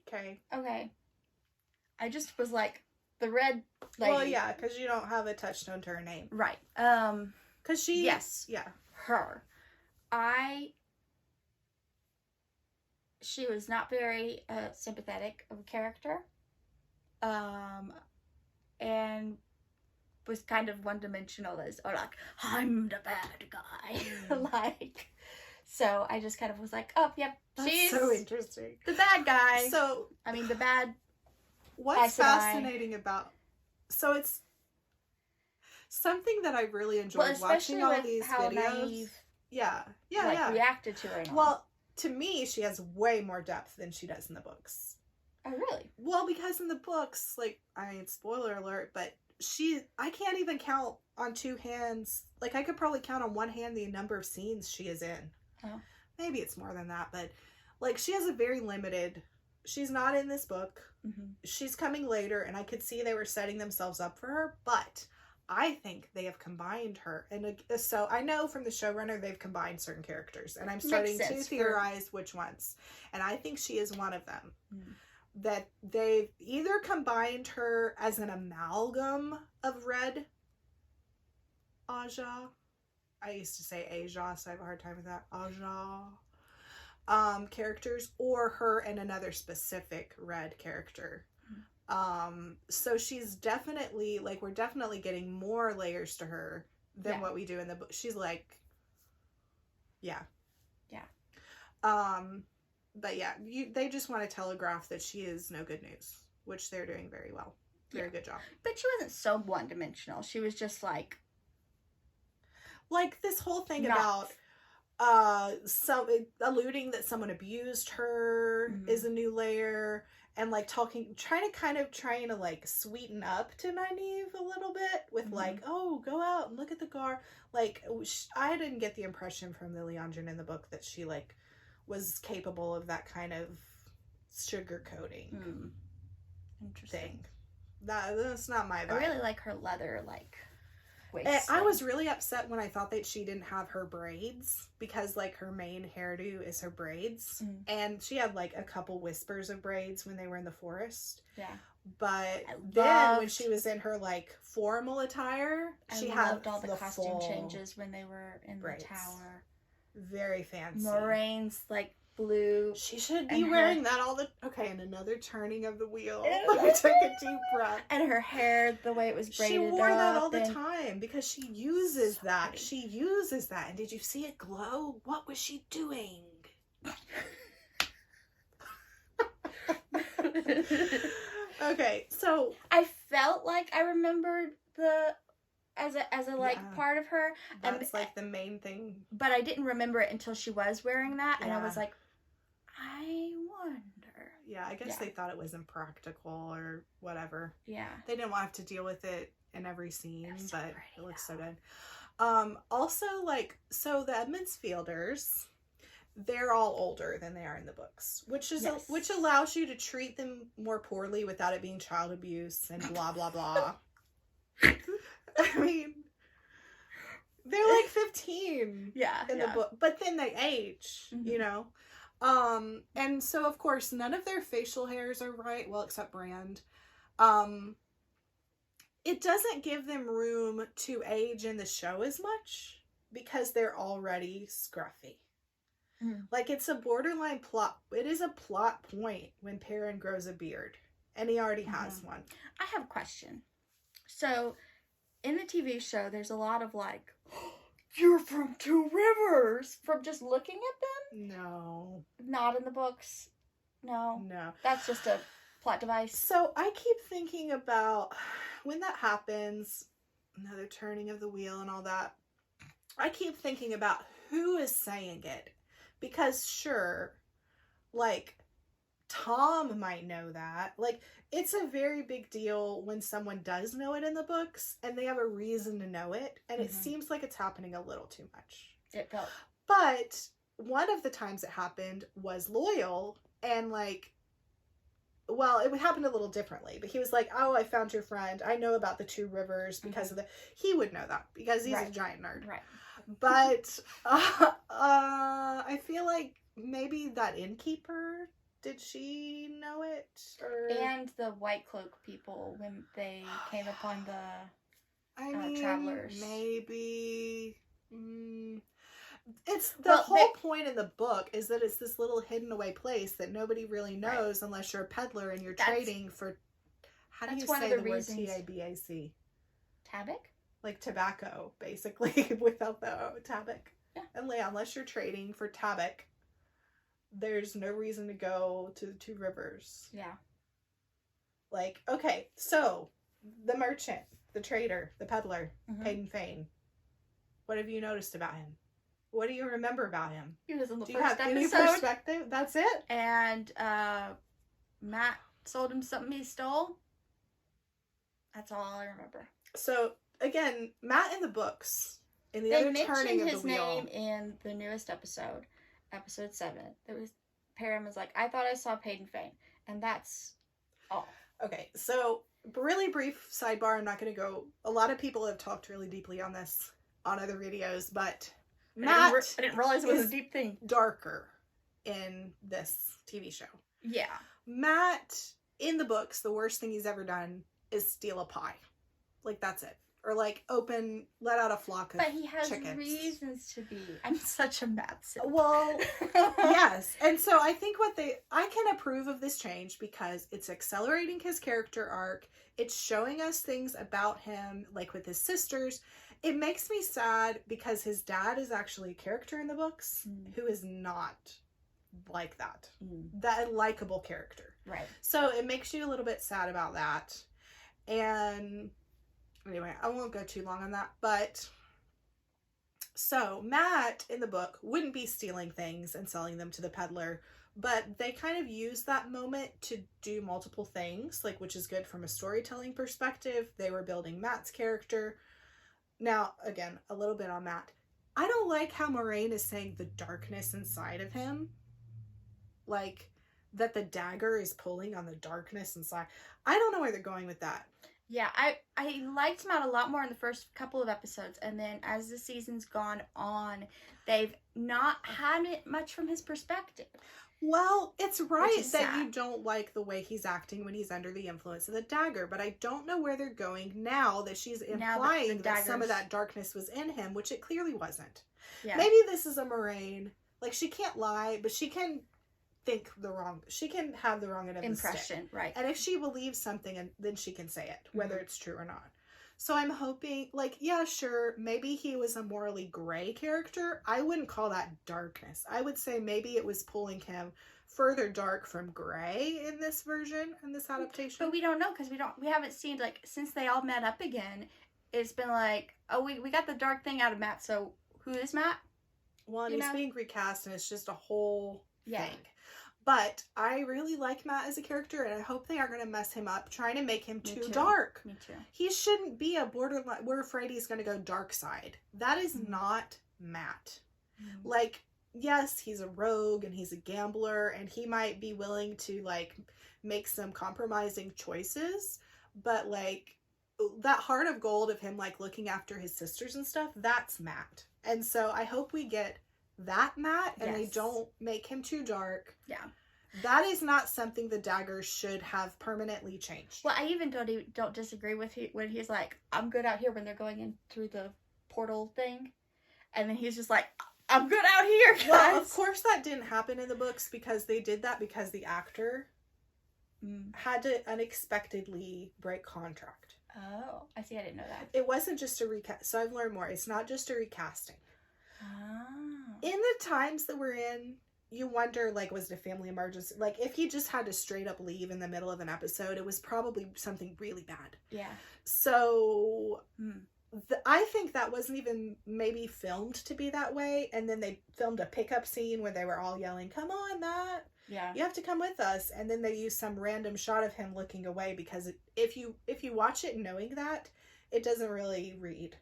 Okay. Okay. I just was like, the red lady. Well, yeah, because you don't have a touchstone to her name. Right. Because she... Yes. Yeah. her. She was not very sympathetic of a character, and was kind of one-dimensional as, or like, I'm the bad guy. Like, so I just kind of was like, oh, yep, she's so interesting. The bad guy. So, I mean, the bad. What's fascinating about, so it's something that I really enjoyed watching all these videos. Naive, yeah, reacted to her. Well, to me, she has way more depth than she does in the books. Oh, really? Well, because in the books, like, I mean, spoiler alert, but I can't even count on two hands. Like, I could probably count on one hand the number of scenes she is in. Oh. Maybe it's more than that, but, like, she has a very limited, she's not in this book. Mm-hmm. She's coming later, and I could see they were setting themselves up for her, but I think they have combined her. And so I know from the showrunner they've combined certain characters, and I'm starting to theorize which ones. And I think she is one of them. Mm. That they've either combined her as an amalgam of Red Aja. I used to say Aja, so I have a hard time with that. Aja. Characters, or her and another specific Red character. So she's definitely, like, we're definitely getting more layers to her than what we do in the book. She's like, yeah. But yeah, they just want to telegraph that she is no good news, which they're doing very well. Very good job. But she wasn't so one-dimensional. She was just like this whole thing about alluding that someone abused her is a new layer, and like trying to like sweeten up to Nynaeve a little bit with like, oh, go out and look at the gar. Like, I didn't get the impression from Lily Andren in the book that she like was capable of that kind of sugarcoating thing. That's not my vibe. I really like her leather waist. I was really upset when I thought that she didn't have her braids, because like her main hairdo is her braids, and she had like a couple whispers of braids when they were in the forest. Yeah. But then when she was in her like formal attire, she had all the costume changes when they were in the tower. Very fancy. Moraine's like blue. She should be wearing that all the. Okay, and another turning of the wheel. I took a deep breath. And her hair, the way it was braided. She wore that all the time because she uses that. Pretty. She uses that. And did you see it glow? What was she doing? Okay, so I felt like I remembered as a part of her. That's like the main thing. But I didn't remember it until she was wearing that, and I was like, I wonder. Yeah, I guess they thought it was impractical or whatever. Yeah. They didn't want to have to deal with it in every scene, but it looks so good. Also, so the Edmondsfielders, they're all older than they are in the books, which allows you to treat them more poorly without it being child abuse and blah, blah, blah. I mean, they're like 15 in the book, but then they age, you know? And so of course none of their facial hairs are right, well, except Brand. It doesn't give them room to age in the show as much because they're already scruffy. Like, it's a borderline plot. It is a plot point when Perrin grows a beard, and he already has one. I have a question. So, in the TV show, there's a lot of like, you're from Two Rivers, from just looking at them? No. Not in the books? No. No. That's just a plot device. So, I keep thinking about when that happens, another turning of the wheel and all that, I keep thinking about who is saying it. Because sure, like, Tom might know that. Like, it's a very big deal when someone does know it in the books and they have a reason to know it. And it seems like it's happening a little too much. It felt. But one of the times it happened was Loyal. And like, well, it happened a little differently. But he was like, oh, I found your friend. I know about the Two Rivers because of the... He would know that because he's a giant nerd. Right. But I feel like maybe that innkeeper, did she know it? Or... And the White Cloak people when they came upon the travelers. Maybe. It's the whole point in the book is that it's this little hidden away place that nobody really knows unless you're a peddler and you're trading for, how do you say the word T-A-B-A-C? Tabac? Like tobacco, basically, without the tabac. Yeah. And unless you're trading for tabac, there's no reason to go to the Two Rivers. Yeah. Like, okay, so the merchant, the trader, the peddler, Peyton Fane. What have you noticed about him? What do you remember about him? He was in the do first you have episode. any perspective? That's it? And Matt sold him something he stole. That's all I remember. So, again, Matt in the books, in the other turning of the wheel. They mentioned his name in the newest episode, episode 7. There was, Param was like, I thought I saw Peyton Fane. And that's all. Okay, so really brief sidebar. I'm not going to go. A lot of people have talked really deeply on this on other videos, but Matt, I didn't realize it was a deep thing. Darker in this TV show. Yeah. Matt, in the books, the worst thing he's ever done is steal a pie. Like, that's it. Or, like, let out a flock of chickens. But he has reasons to be. I'm such a Matt simp. Well, yes. And so I think I can approve of this change because it's accelerating his character arc. It's showing us things about him, like with his sisters. It makes me sad because his dad is actually a character in the books who is not like that. That likable character. Right. So it makes you a little bit sad about that. And anyway, I won't go too long on that. But so Matt in the book wouldn't be stealing things and selling them to the peddler, but they kind of use that moment to do multiple things, like, which is good from a storytelling perspective. They were building Matt's character. Now, again, a little bit on Matt. I don't like how Moraine is saying the darkness inside of him. Like, that the dagger is pulling on the darkness inside. I don't know where they're going with that. Yeah, I liked Matt a lot more in the first couple of episodes. And then as the season's gone on, they've not had it much from his perspective. Well, it's right that you don't like the way he's acting when he's under the influence of the dagger, but I don't know where they're going now that she's implying that some of that darkness was in him, which it clearly wasn't. Yeah. Maybe this is a Moraine. Like, she can't lie, but she can she can have the wrong end of the impression, right? And if she believes something, and then she can say it, whether it's true or not. So I'm hoping, like, yeah, sure, maybe he was a morally gray character. I wouldn't call that darkness. I would say maybe it was pulling him further dark from gray in this version, in this adaptation. But we don't know because we haven't seen, like, since they all met up again, it's been like, oh, we got the dark thing out of Matt, so who is Matt? Well, and he's being recast, and it's just a whole thing. But I really like Matt as a character, and I hope they aren't going to mess him up, trying to make him too dark. Me too. He shouldn't be a borderline. We're afraid he's going to go dark side. That is not Matt. Like, yes, he's a rogue, and he's a gambler, and he might be willing to, like, make some compromising choices, but, like, that heart of gold of him, like, looking after his sisters and stuff, that's Matt. And so I hope we get that Matt, and they don't make him too dark. Yeah. That is not something the dagger should have permanently changed. Well, I even don't disagree with when he's like, I'm good out here when they're going in through the portal thing. And then he's just like, I'm good out here, guys. Well, of course that didn't happen in the books because they did that because the actor had to unexpectedly break contract. Oh, I see. I didn't know that. It wasn't just a recast. So I've learned more. It's not just a recasting. Oh. In the times that we're in, you wonder, like, was it a family emergency? Like, if he just had to straight up leave in the middle of an episode, it was probably something really bad. Yeah. So, I think that wasn't even maybe filmed to be that way. And then they filmed a pickup scene where they were all yelling, come on, Matt. Yeah. You have to come with us. And then they used some random shot of him looking away because if you watch it knowing that, it doesn't really read.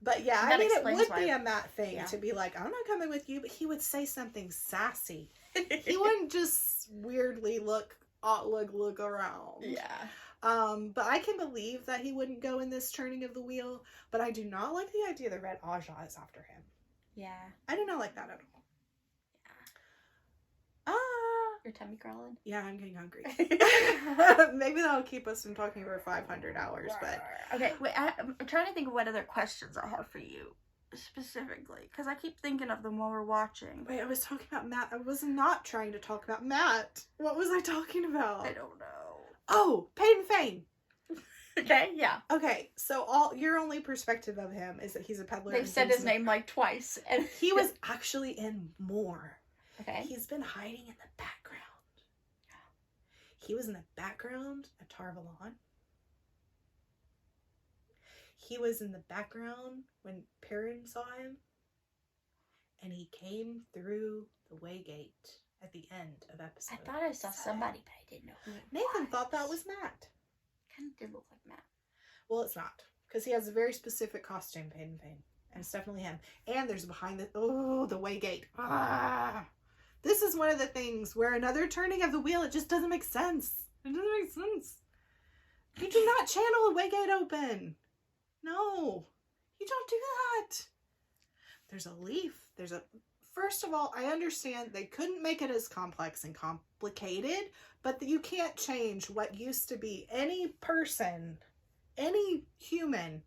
But yeah, I mean, it would be a Matt thing to be like, I'm not coming with you, but he would say something sassy. He wouldn't just weirdly look around. Yeah. But I can believe that he wouldn't go in this turning of the wheel, but I do not like the idea that Red Aja is after him. Yeah. I do not like that at all. Your tummy crawling? Yeah, I'm getting hungry. Maybe that'll keep us from talking for 500 hours, but... Okay, wait, I'm trying to think of what other questions I have for you. specifically? Because I keep thinking of them while we're watching. Wait, I was talking about Matt. I was not trying to talk about Matt. What was I talking about? I don't know. Oh, Peyton Fane. Okay, yeah. Okay, so your only perspective of him is that he's a peddler. They've said his name like twice. And he was actually in more. Okay. He's been hiding in the background. He was in the background at Tarvalon. He was in the background when Perrin saw him. And he came through the Waygate at the end of episode. I thought I saw somebody, but I didn't know who it Nathan was. thought that was Matt. Kind of did look like Matt. Well, it's not. Because he has a very specific costume, Peyton Fane. And it's definitely him. And there's behind the Waygate. Ah! This is one of the things where another turning of the wheel, it just doesn't make sense. It doesn't make sense. You do not channel a Waygate open. No. You don't do that. There's a leaf. First of all, I understand they couldn't make it as complex and complicated, but you can't change what used to be any person, any human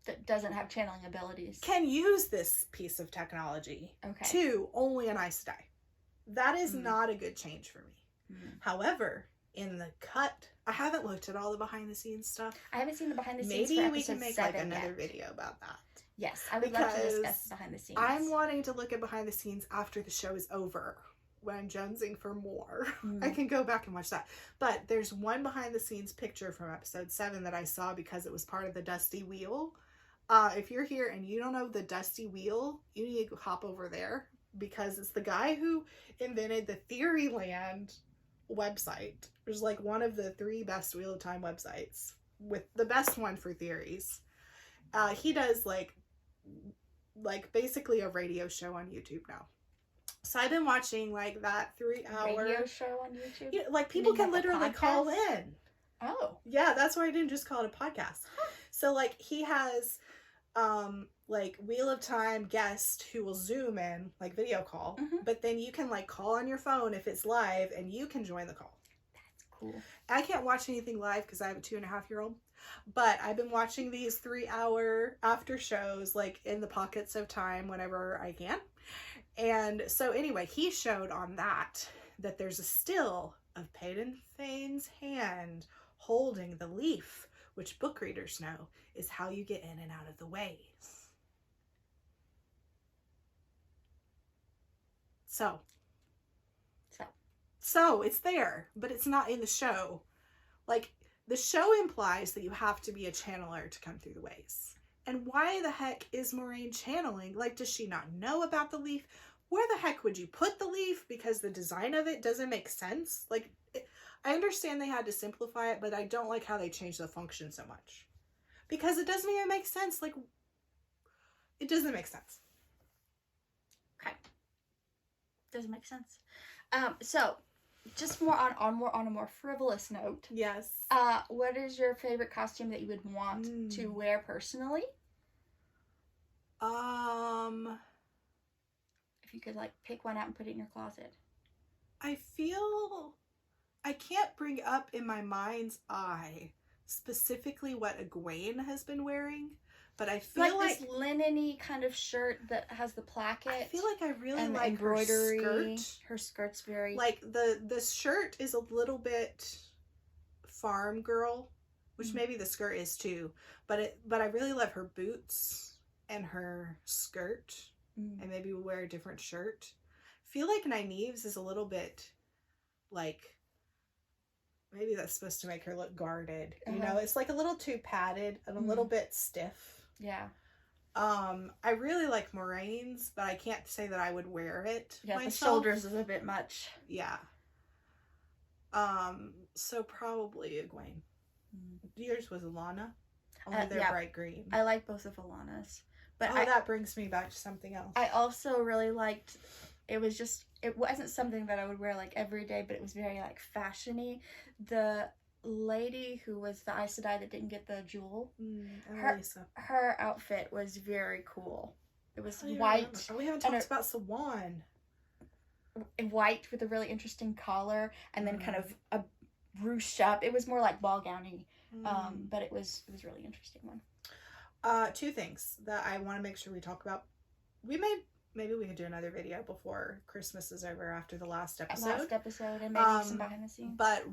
That doesn't have channeling abilities. can use this piece of technology to only an Aes Sedai. That is not a good change for me. However, in the cut, I haven't looked at all the behind the scenes stuff. I haven't seen the behind the scenes. Maybe for we can episode make 7 another yet. video about that. Yes, I would love to discuss behind the scenes. I'm wanting to look at behind the scenes after the show is over. When I'm jonesing for more. I can go back and watch that. But there's one behind the scenes picture from episode 7 that I saw because it was part of the Dusty Wheel. If you're here and you don't know the Dusty Wheel, you need to hop over there because it's the guy who invented the Theoryland website. It's like one of the 3 best Wheel of Time websites with the best one for theories. He does like basically a radio show on YouTube now. So I've been watching like that 3-hour radio show on YouTube. You know, like people can literally call in. Oh, yeah, that's why I didn't just call it a podcast. So like he has like Wheel of Time guest who will zoom in like video call, but then you can like call on your phone if it's live and you can join the call. That's cool. I can't watch anything live because I have a 2.5-year-old, but I've been watching these 3-hour after shows like in the pockets of time whenever I can. And so anyway, he showed on that there's a still of Peyton Fane's hand holding the leaf, which book readers know is how you get in and out of the ways. So it's there, but it's not in the show. Like, the show implies that you have to be a channeler to come through the ways. And why the heck is Moraine channeling? Like, does she not know about the leaf? Where the heck would you put the leaf? Because the design of it doesn't make sense. Like, I understand they had to simplify it, but I don't like how they changed the function so much. Because it doesn't even make sense. Like, it doesn't make sense. Okay. Doesn't make sense. So, just more on a more frivolous note. Yes. What is your favorite costume that you would want to wear personally? If you could like pick one out and put it in your closet. I feel I can't bring up in my mind's eye specifically what Egwene has been wearing, but I feel like this linen-y kind of shirt that has the placket. I feel like I really and like embroidery. her skirt. Her skirt's very like the shirt is a little bit farm girl, which maybe the skirt is too, but I really love her boots and her skirt. And maybe we'll wear a different shirt. I feel like Nynaeve's is a little bit like, maybe that's supposed to make her look guarded. You know, it's like a little too padded and a little bit stiff. Yeah. I really like Moraine's, but I can't say that I would wear it myself. The shoulders is a bit much. Yeah. So probably Egwene. Yours was Alana. Only they're bright green. I like both of Alana's. But that brings me back to something else. I also really liked, it wasn't something that I would wear like every day, but it was very like fashion-y. The lady who was the Aes Sedai that didn't get the jewel, her outfit was very cool. It was white. We haven't talked about Sawan. White with a really interesting collar and then kind of a ruched up. It was more like ball gowny, but it was a really interesting one. Two things that I want to make sure we talk about. Maybe we could do another video before Christmas is over after the last episode. And maybe some behind the scenes. But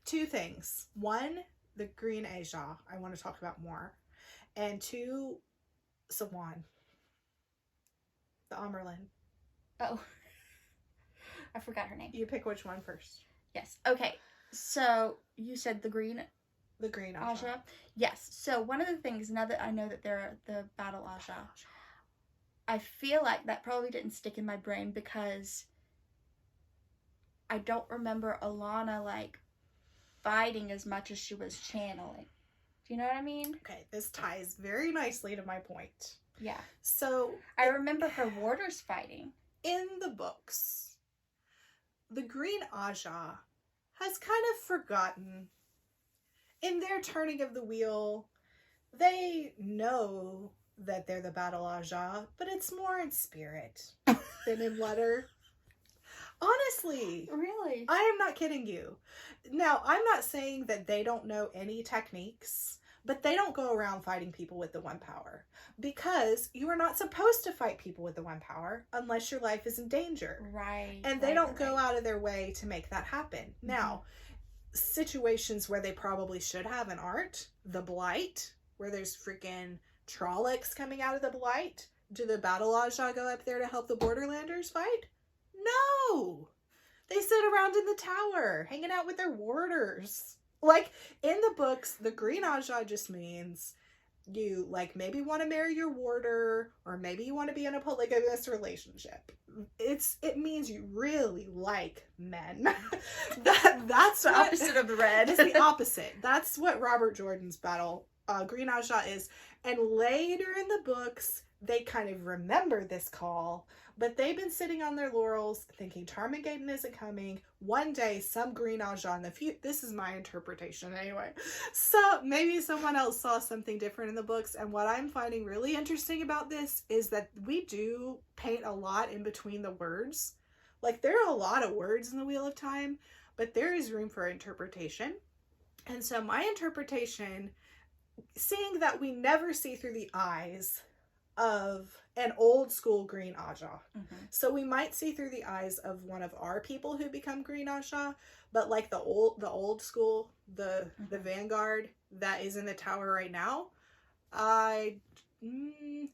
two things. One, the Green Asia, I want to talk about more. And two, Sawan. The Amerlin. Oh. I forgot her name. You pick which one first. Yes. Okay. So, you said the Green Asia. Yes. So, one of the things, now that I know that they're the Battle Aja, I feel like that probably didn't stick in my brain because I don't remember Alana, like, fighting as much as she was channeling. Do you know what I mean? Okay, this ties very nicely to my point. Yeah. So, I remember her warders fighting. In the books, the Green Aja has kind of forgotten. In their turning of the wheel, they know that they're the Battle Aja, but it's more in spirit than in letter. Honestly. Really? I am not kidding you. Now, I'm not saying that they don't know any techniques, but they don't go around fighting people with the one power. Because you are not supposed to fight people with the one power unless your life is in danger. Right. And they don't go out of their way to make that happen. Mm-hmm. Now, situations where they probably should have an art, the Blight, where there's freaking Trollocs coming out of the Blight. Do the Battle Aja go up there to help the Borderlanders fight? No! They sit around in the tower, hanging out with their warders. Like, in the books, the Green Aja just means you, like, maybe want to marry your warder, or maybe you want to be in a polygamous relationship. It means you really like men. That's the opposite of the red. It's the opposite. That's what Robert Jordan's Green Aja is. And later in the books, they kind of remember this call, but they've been sitting on their laurels thinking Tarmangaden isn't coming. One day, some Green Aja in the future, this is my interpretation anyway. So maybe someone else saw something different in the books. And what I'm finding really interesting about this is that we do paint a lot in between the words. Like, there are a lot of words in the Wheel of Time, but there is room for interpretation. And so my interpretation, seeing that we never see through the eyes of an old school Green Aja. Mm-hmm. So we might see through the eyes of one of our people who become Green Aja, but like the old school, the Vanguard that is in the tower right now, I don't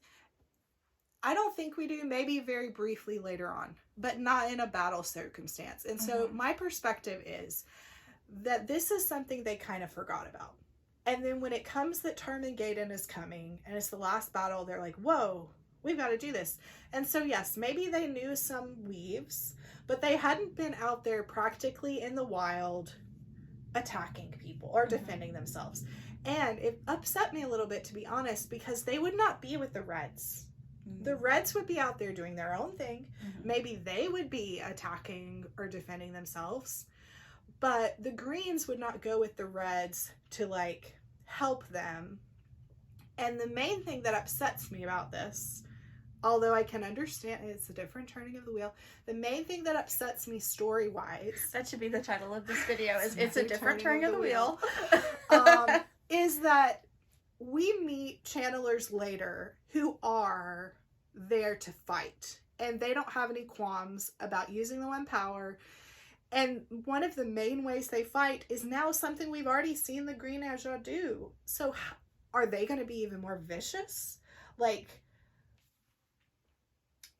think we do. Maybe very briefly later on, but not in a battle circumstance. And so my perspective is that this is something they kind of forgot about. And then when it comes that Tarmangaden is coming and it's the last battle, they're like, whoa, we've got to do this. And so, yes, maybe they knew some weaves, but they hadn't been out there practically in the wild attacking people or defending themselves. And it upset me a little bit, to be honest, because they would not be with the Reds. The Reds would be out there doing their own thing. Maybe they would be attacking or defending themselves. But the Greens would not go with the Reds to, like, help them. And the main thing that upsets me about this, although I can understand it's a different turning of the wheel, the main thing that upsets me story-wise... That should be the title of this video, is It's a Different Turning of the Wheel. Is that we meet channelers later who are there to fight. And they don't have any qualms about using the one power. And one of the main ways they fight is now something we've already seen the Green Aja do. So are they going to be even more vicious? Like,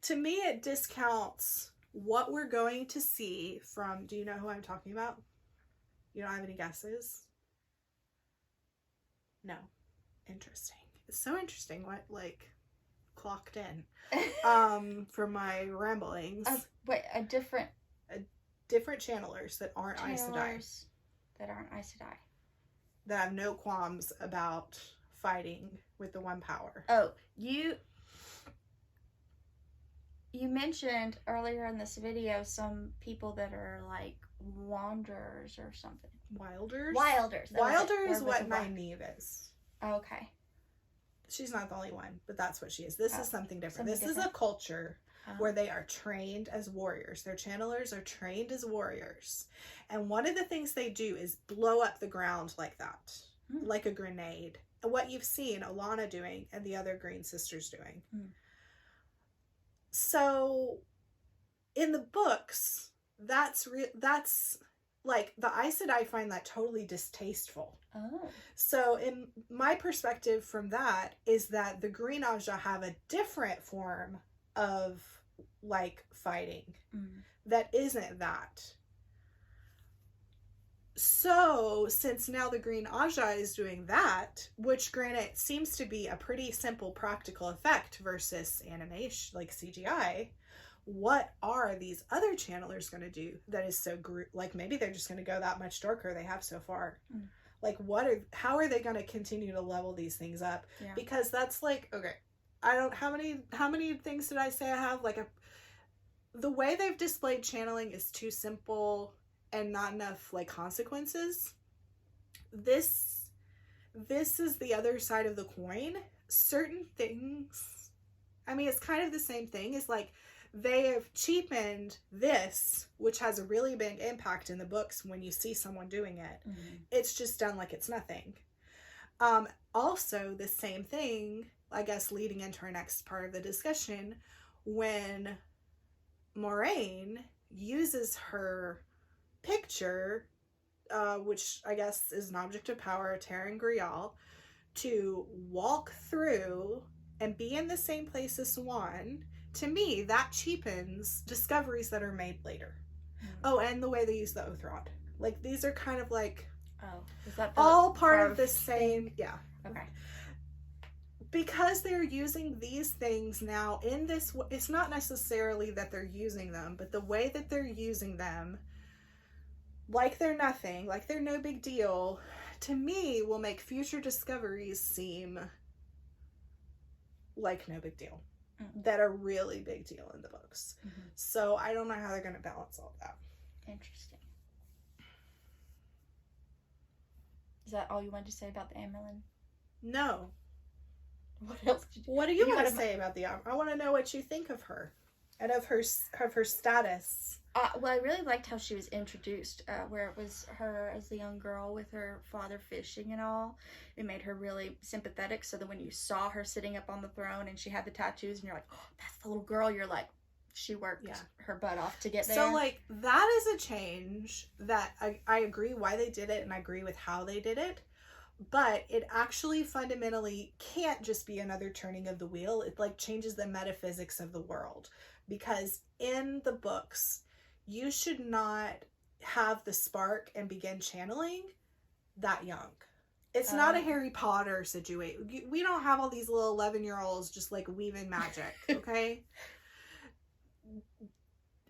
to me, it discounts what we're going to see from... Do you know who I'm talking about? You don't have any guesses? No. Interesting. It's so interesting what, like, clocked in from my ramblings. Wait, different channelers that aren't Aes Sedai. That aren't Aes Sedai. That have no qualms about fighting with the one power. Oh, you mentioned earlier in this video some people that are like wanderers or something. Wilders? Wilders. Wilder is what Nynaeve is. Oh, okay. She's not the only one, but that's what she is. This is something different. This is a culture where they are trained as warriors. Their channelers are trained as warriors. And one of the things they do is blow up the ground like that, like a grenade. what you've seen Alana doing and the other Green sisters doing. So in the books, that's like the Aes Sedai find that totally distasteful. Oh. So in my perspective from that is that the Green Aja have a different form of like fighting that isn't that. So since now the Green Aja is doing that, which granted seems to be a pretty simple practical effect versus animation like CGI, what are these other channelers going to do that is so like maybe they're just going to go that much darker they have so far. Like how are they going to continue to level these things up? Yeah. Because that's like, okay, I don't, how many things did I say I have? Like the way they've displayed channeling is too simple and not enough like consequences. This is the other side of the coin. Certain things, I mean, it's kind of the same thing. It's like they have cheapened this, which has a really big impact in the books when you see someone doing it. It's just done like it's nothing. Also, the same thing, I guess, leading into our next part of the discussion, when Moraine uses her picture, which I guess is an object of power, Terran Grial, to walk through and be in the same place as Swan. To me, that cheapens discoveries that are made later. Oh, and the way they use the Oath Rod. Like, these are kind of like is that all part of the same thing? Yeah. Okay. Because they're using these things now in this, it's not necessarily that they're using them, but the way that they're using them, like they're nothing, like they're no big deal, to me will make future discoveries seem like no big deal. That are really big deal in the books. So I don't know how they're going to balance all that. Interesting. Is that all you wanted to say about the Amyrlin? No. What else did you... What do you want to say about the Amyrlin? I want to know what you think of her and of her status. Well, I really liked how she was introduced, where it was her as a young girl with her father fishing and all. It made her really sympathetic, so that when you saw her sitting up on the throne and she had the tattoos and you're like, oh, that's the little girl, you're like, she worked her butt off to get there. So, like, that is a change that I agree why they did it, and I agree with how they did it, but it actually fundamentally can't just be another turning of the wheel. It, like, changes the metaphysics of the world, because in the books, you should not have the spark and begin channeling that young. It's not a Harry Potter situation. We don't have all these little 11-year-olds just like weaving magic, okay?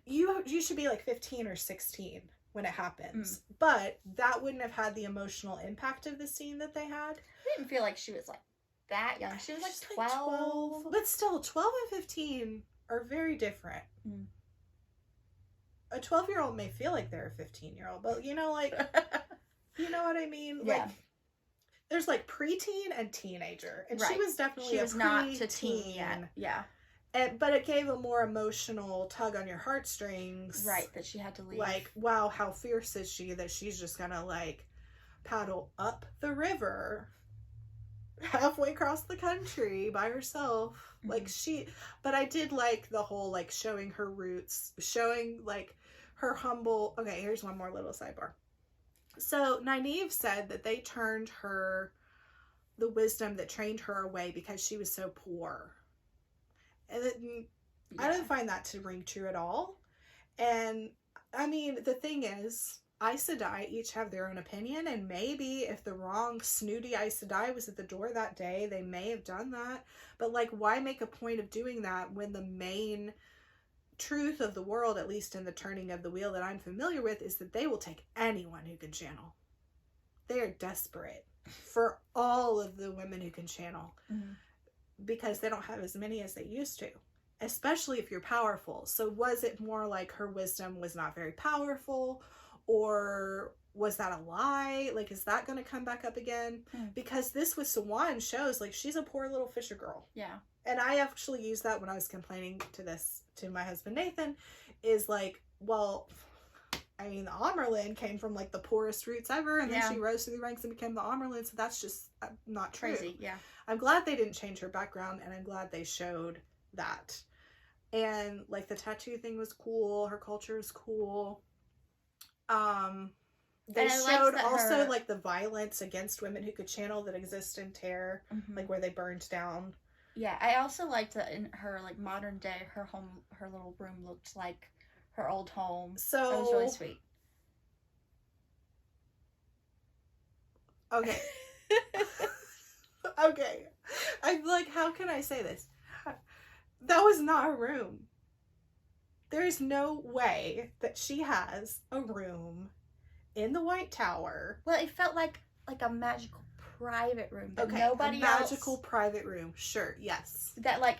You should be like 15 or 16 when it happens. But that wouldn't have had the emotional impact of the scene that they had. I didn't feel like she was like that young. She was like 12. But still, 12 and 15 are very different. A 12-year-old may feel like they're a 15-year-old, but you know, like, you know what I mean? Yeah. Like, there's like preteen and teenager, and right. she was definitely not to teen yet. Yeah. But it gave a more emotional tug on your heartstrings. Right, that she had to leave. Like, wow, how fierce is she that she's just gonna like paddle up the river halfway across the country by herself. Like but I did like the whole like showing her roots, showing like her humble. Okay, here's one more little sidebar. So Nynaeve said that they turned her, the wisdom that trained her away because she was so poor. And I didn't find that to ring true at all. And I mean, the thing is, Aes Sedai each have their own opinion, and maybe if the wrong snooty Aes Sedai was at the door that day, they may have done that. But like, why make a point of doing that when the main truth of the world, at least in the turning of the wheel that I'm familiar with, is that they will take anyone who can channel. They are desperate for all of the women who can channel because they don't have as many as they used to, especially if you're powerful. So was it more like her wisdom was not very powerful, or was that a lie? Like, is that going to come back up again? Because this with Sawan shows like she's a poor little fisher girl. Yeah. And I actually used that when I was complaining to my husband Nathan, is like, well, I mean, the Amerlin came from, like, the poorest roots ever, and then Yeah. she rose through the ranks and became the Amerlin, so that's just not true. Crazy, yeah. I'm glad they didn't change her background, and I'm glad they showed that. And, like, the tattoo thing was cool. Her culture was cool. They showed also, like, the violence against women who could channel that exist in Terre, like, where they burned down. Yeah, I also liked that in her, like, modern day, her little room looked like her old home. So it was really sweet. Okay. Okay. I'm like, how can I say this? That was not a room. There's no way that she has a room in the White Tower. Well, it felt like a magical private room that okay, nobody a magical private room. Sure, yes. That like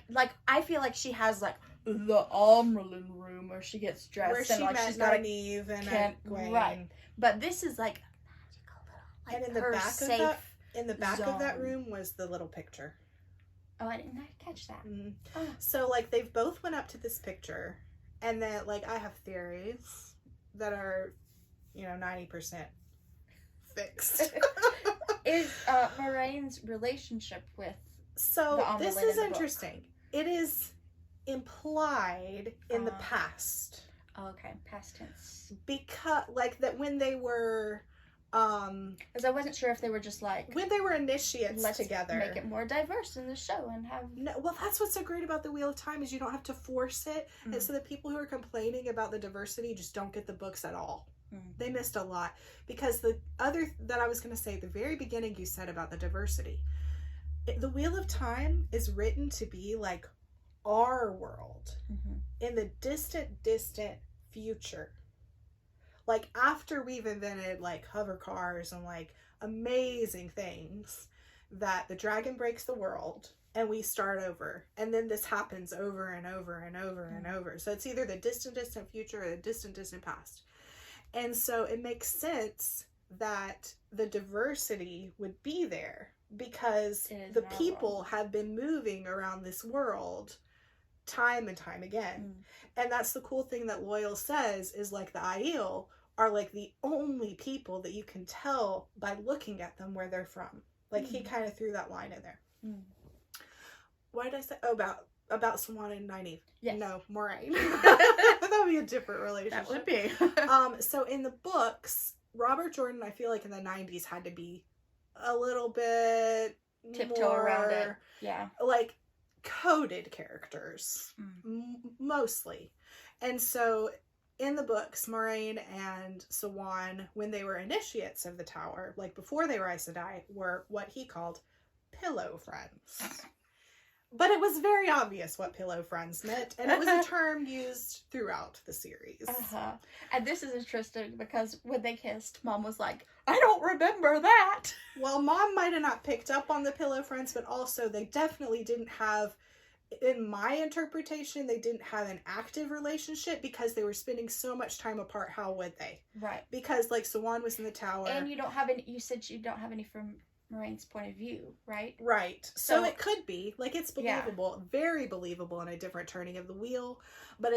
I feel like she has like the Amerlin room where she gets dressed where she and like met she's got Nynaeve and Egwene. Right. But this is like a magical little, like, and in the her back safe of that in the back zone. of that room was the little picture. Oh, I didn't catch that. Mm-hmm. Oh. So like they've both went up to this picture, and then like I have theories that are, 90% fixed. Is Moraine's relationship with so this is interesting. It is implied in the past. Oh, okay, past tense. Because like that when they were because I wasn't sure if they were just like when they were initiates together. Make it more diverse in the show and have well, that's what's so great about the Wheel of Time is you don't have to force it. And so the people who are complaining about the diversity just don't get the books at all. They missed a lot. Because the other that I was going to say at the very beginning you said about the diversity. The Wheel of Time is written to be like our world in the distant future. Like after we've invented like hover cars and like amazing things, that the dragon breaks the world and we start over, and then this happens over and over and over and over. So it's either the distant future or the distant past. And so it makes sense that the diversity would be there because the people have been moving around this world time and time again. And that's the cool thing that Loyal says is like the Aiel are like the only people that you can tell by looking at them where they're from. Like he kind of threw that line in there. Why did I say about Swan and Nynaeve? Yes. No, Moraine. That would be a different relationship. That would be. So in the books, Robert Jordan, I feel like in the 90s had to be a little bit tiptoe around it. Yeah. Like coded characters, mostly. And so in the books, Moraine and Siwan, when they were initiates of the Tower, like before they were Aes Sedai, were what he called pillow friends. But it was very obvious what pillow friends meant, and it was a term used throughout the series. And this is interesting because when they kissed, Mom was like, I don't remember that. Well, Mom might have not picked up on the pillow friends, but also they definitely didn't have, in my interpretation, they didn't have an active relationship because they were spending so much time apart. How would they? Right. Because, like, Siwan was in the Tower. And you don't have any, you said you don't have any from Moraine's point of view, right? Right. So it could be. Like, it's believable. Yeah. Very believable in a different turning of the wheel. But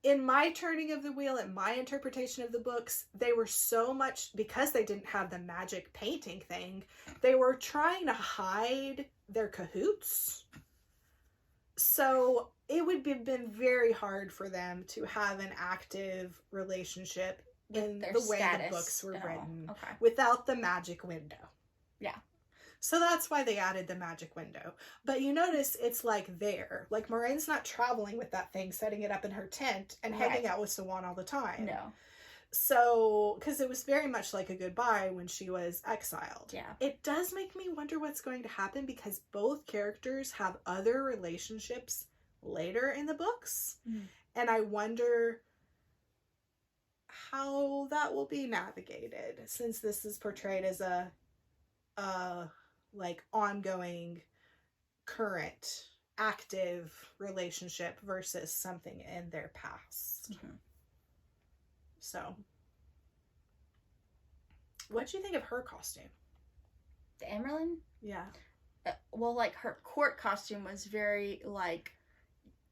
in my turning of the wheel, in my interpretation of the books, they were so much, because they didn't have the magic painting thing, they were trying to hide their cahoots. So it would have been very hard for them to have an active relationship in the way the books were written without the magic window. Yeah. So that's why they added the magic window. But you notice it's like there. Like Moraine's not traveling with that thing, setting it up in her tent and hanging out with Siwan all the time. No. So, because it was very much like a goodbye when she was exiled. Yeah. It does make me wonder what's going to happen because both characters have other relationships later in the books. And I wonder how that will be navigated since this is portrayed as a like ongoing, current, active relationship versus something in their past. So, what do you think of her costume? The Amerlin? Yeah. Well, like her court costume was very like,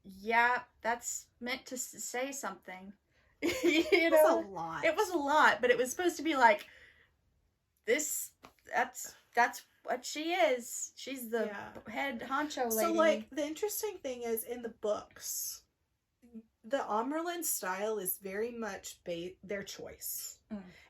yeah, that's meant to say something. you It know, was a lot. it was a lot, but it was supposed to be like this. That's what she is. She's the head honcho lady. So, like, the interesting thing is, in the books, the Amerlin style is very much their choice.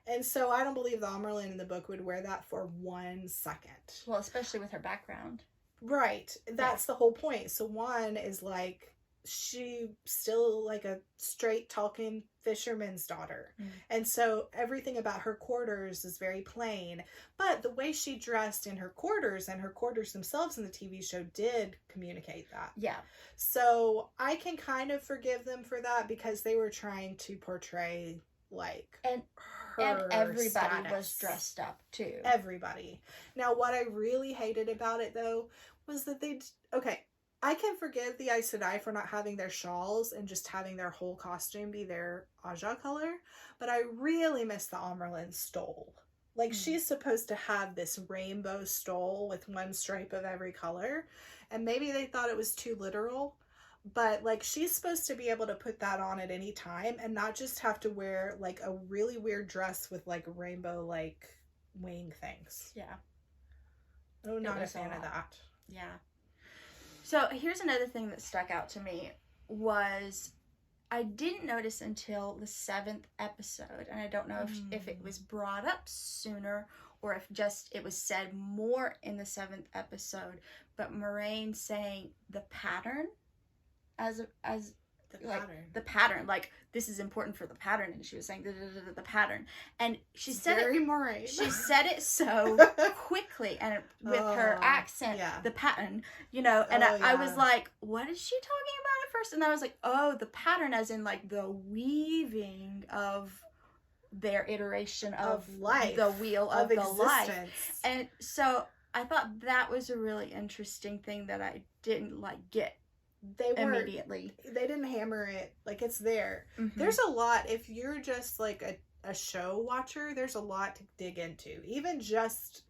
And so I don't believe the Amerlin in the book would wear that for 1 second. Well, especially with her background. Right. That's the whole point. So one is like, she still like a straight talking fisherman's daughter. And so everything about her quarters is very plain. But the way she dressed in her quarters and her quarters themselves in the TV show did communicate that. Yeah. So I can kind of forgive them for that because they were trying to portray like and everybody status. Was dressed up too. Everybody. Now what I really hated about it though was that I can forgive the Aes Sedai for not having their shawls and just having their whole costume be their Aja color, but I really miss the Amerlin stole. Like, she's supposed to have this rainbow stole with one stripe of every color, and maybe they thought it was too literal, but, like, she's supposed to be able to put that on at any time and not just have to wear, like, a really weird dress with, like, rainbow, like, wing things. Yeah. I'm not a fan of that. Yeah. So here's another thing that stuck out to me was I didn't notice until the 7th episode, and I don't know if it was brought up sooner or if just it was said more in the 7th episode, but Moraine saying the pattern as the pattern, like, this is important for the pattern, and she was saying the pattern, and she said very Moraine. She said it so quickly and with her accent, the pattern, you know, and I was like, what is she talking about at first? And I was like, oh, the pattern as in like the weaving of their iteration of life, the wheel of the existence. Life. And so I thought that was a really interesting thing that I didn't like get. They didn't hammer it, like, it's there. There's a lot, if you're just like a show watcher, there's a lot to dig into, even just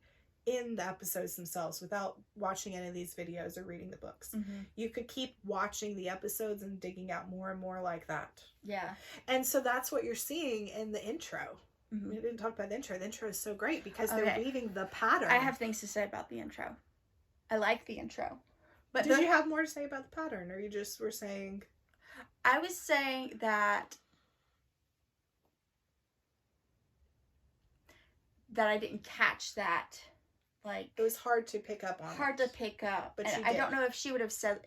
in the episodes themselves without watching any of these videos or reading the books. You could keep watching the episodes and digging out more and more like that. Yeah. And so that's what you're seeing in the intro. We didn't talk about the intro. The intro is so great because they're weaving the pattern. I have things to say about the intro. I like the intro. But did you have more to say about the pattern, or you just were saying? I was saying that I didn't catch that. Like, it was hard to pick up on. Hard to pick up, but I don't know if she would have said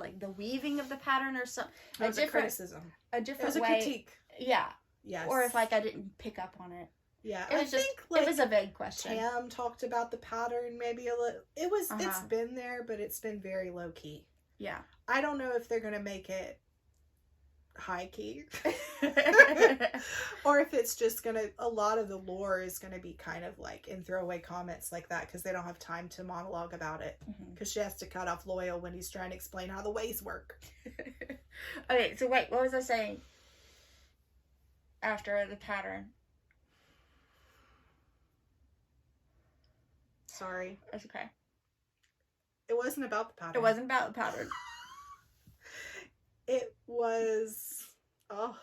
like the weaving of the pattern or something. A different criticism. A different way. It was a critique. Yeah. Yes. Or if like I didn't pick up on it. Yeah, it was it was a vague question. Tam talked about the pattern maybe a little. It was it's been there, but it's been very low key. Yeah, I don't know if they're gonna make it high key, or if it's just gonna. A lot of the lore is gonna be kind of like in throwaway comments like that because they don't have time to monologue about it because she has to cut off Loyal when he's trying to explain how the ways work. Okay, so wait, what was I saying? After the pattern. Sorry. That's okay. It wasn't about the pattern. It wasn't about the pattern. It was... Oh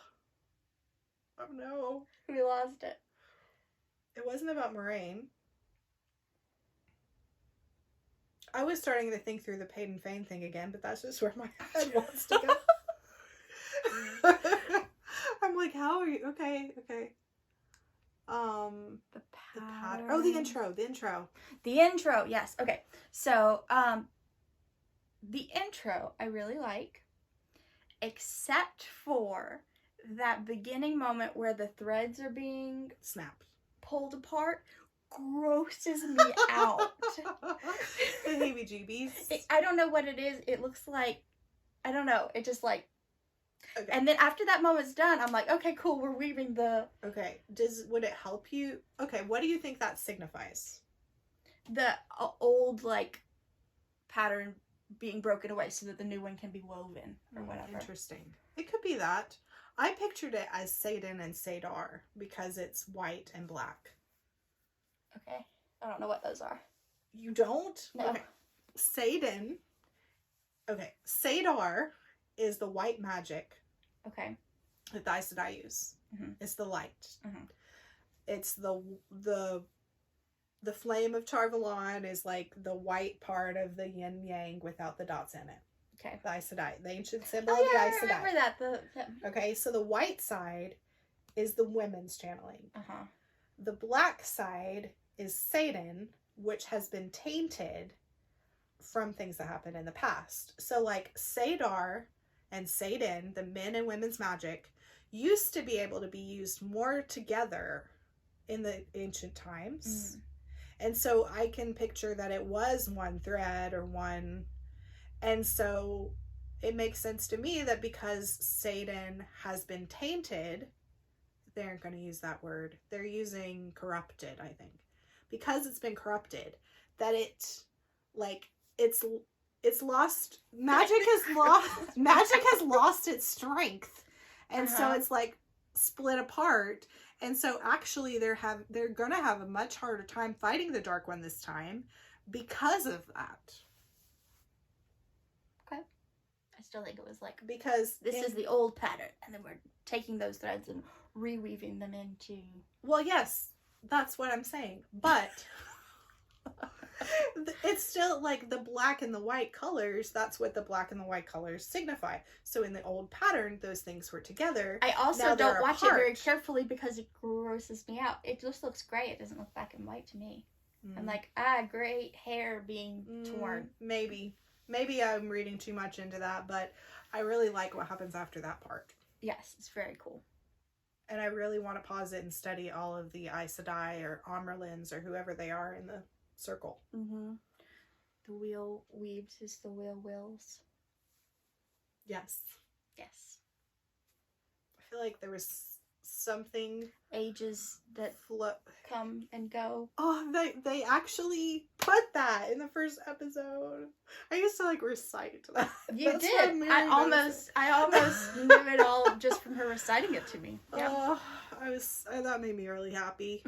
no. We lost it. It wasn't about Moraine. I was starting to think through the Peyton Fane thing again, but that's just where my head wants to go. I'm like, how are you? Okay. The pattern. Oh, the intro, yes. Okay. So, the intro I really like, except for that beginning moment where the threads are being snapped, pulled apart, grosses me out. The heebie-jeebies. I don't know what it is. It looks like, I don't know. It just like, okay. And then after that moment's done, I'm like, okay, cool, we're weaving the... Okay, would it help you? Okay, what do you think that signifies? The old, like, pattern being broken away so that the new one can be woven, or whatever. Interesting. It could be that. I pictured it as Satan and Sadar, because it's white and black. Okay. I don't know what those are. You don't? No. Okay. Satan. Okay. Sadar is the white magic. Okay. that the Aes Sedai use. It's the light. It's the flame of Tarvalon is like the white part of the yin yang without the dots in it. Okay. The Aes Sedai, the ancient symbol of the Aes Sedai. I remember that. Okay, so the white side is the women's channeling. The black side is Satan, which has been tainted from things that happened in the past. So like Sadar and Satan, the men and women's magic, used to be able to be used more together in the ancient times. And so I can picture that it was one thread or one. And so it makes sense to me that because Satan has been tainted, they aren't going to use that word. They're using corrupted, I think. Because it's been corrupted, that it's lost, magic has lost its strength. And so it's like split apart. And so actually they're going to have a much harder time fighting the Dark One this time because of that. Okay. I still think it was like, because this is the old pattern, and then we're taking those threads and reweaving them into... Well, yes, that's what I'm saying. But it's still like the black and the white colors. That's what the black and the white colors signify. So in the old pattern, those things were together. I also don't watch it very carefully because it grosses me out. It just looks gray. It doesn't look black and white to me. I'm like, gray hair being torn. Maybe I'm reading too much into that, but I really like what happens after that part. Yes, it's very cool. And I really want to pause it and study all of the Aes Sedai or Amarlins or whoever they are in the circle. The wheel weaves as the wheel wills. Yes. Yes. I feel like there was something... Ages that come and go. Oh, they actually put that in the first episode. I used to like recite that. You did. I almost knew it all just from her reciting it to me. Yeah. That made me really happy.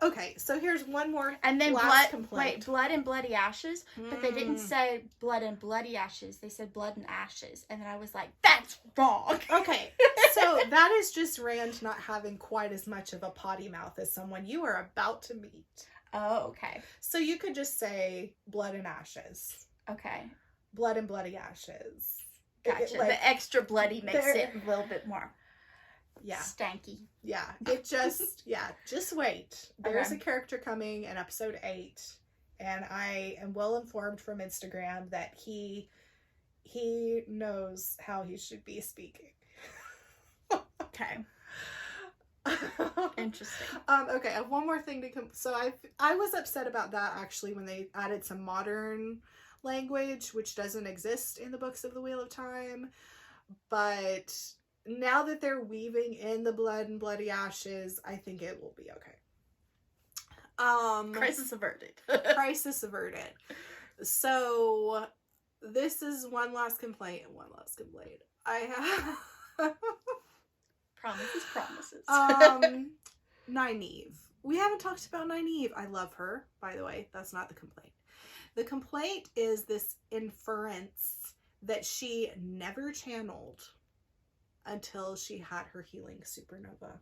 Okay, so here's one more. And then complaint. blood and bloody ashes, but they didn't say blood and bloody ashes. They said blood and ashes, and then I was like, that's wrong. Okay, so that is just Rand not having quite as much of a potty mouth as someone you are about to meet. Oh, okay. So you could just say blood and ashes. Okay. Blood and bloody ashes. Gotcha. The extra bloody makes it a little bit more. Yeah. Stanky. Yeah. It just, just wait. There's a character coming in episode 8, and I am well informed from Instagram that he knows how he should be speaking. Okay. Interesting. Okay, I have one more thing to so I was upset about that actually when they added some modern language which doesn't exist in the books of the Wheel of Time, but now that they're weaving in the blood and bloody ashes, I think it will be okay. Crisis averted. Crisis averted. So this is one last complaint. I have Promises. Nynaeve. We haven't talked about Nynaeve. I love her, by the way. That's not the complaint. The complaint is this inference that she never channeled until she had her healing supernova.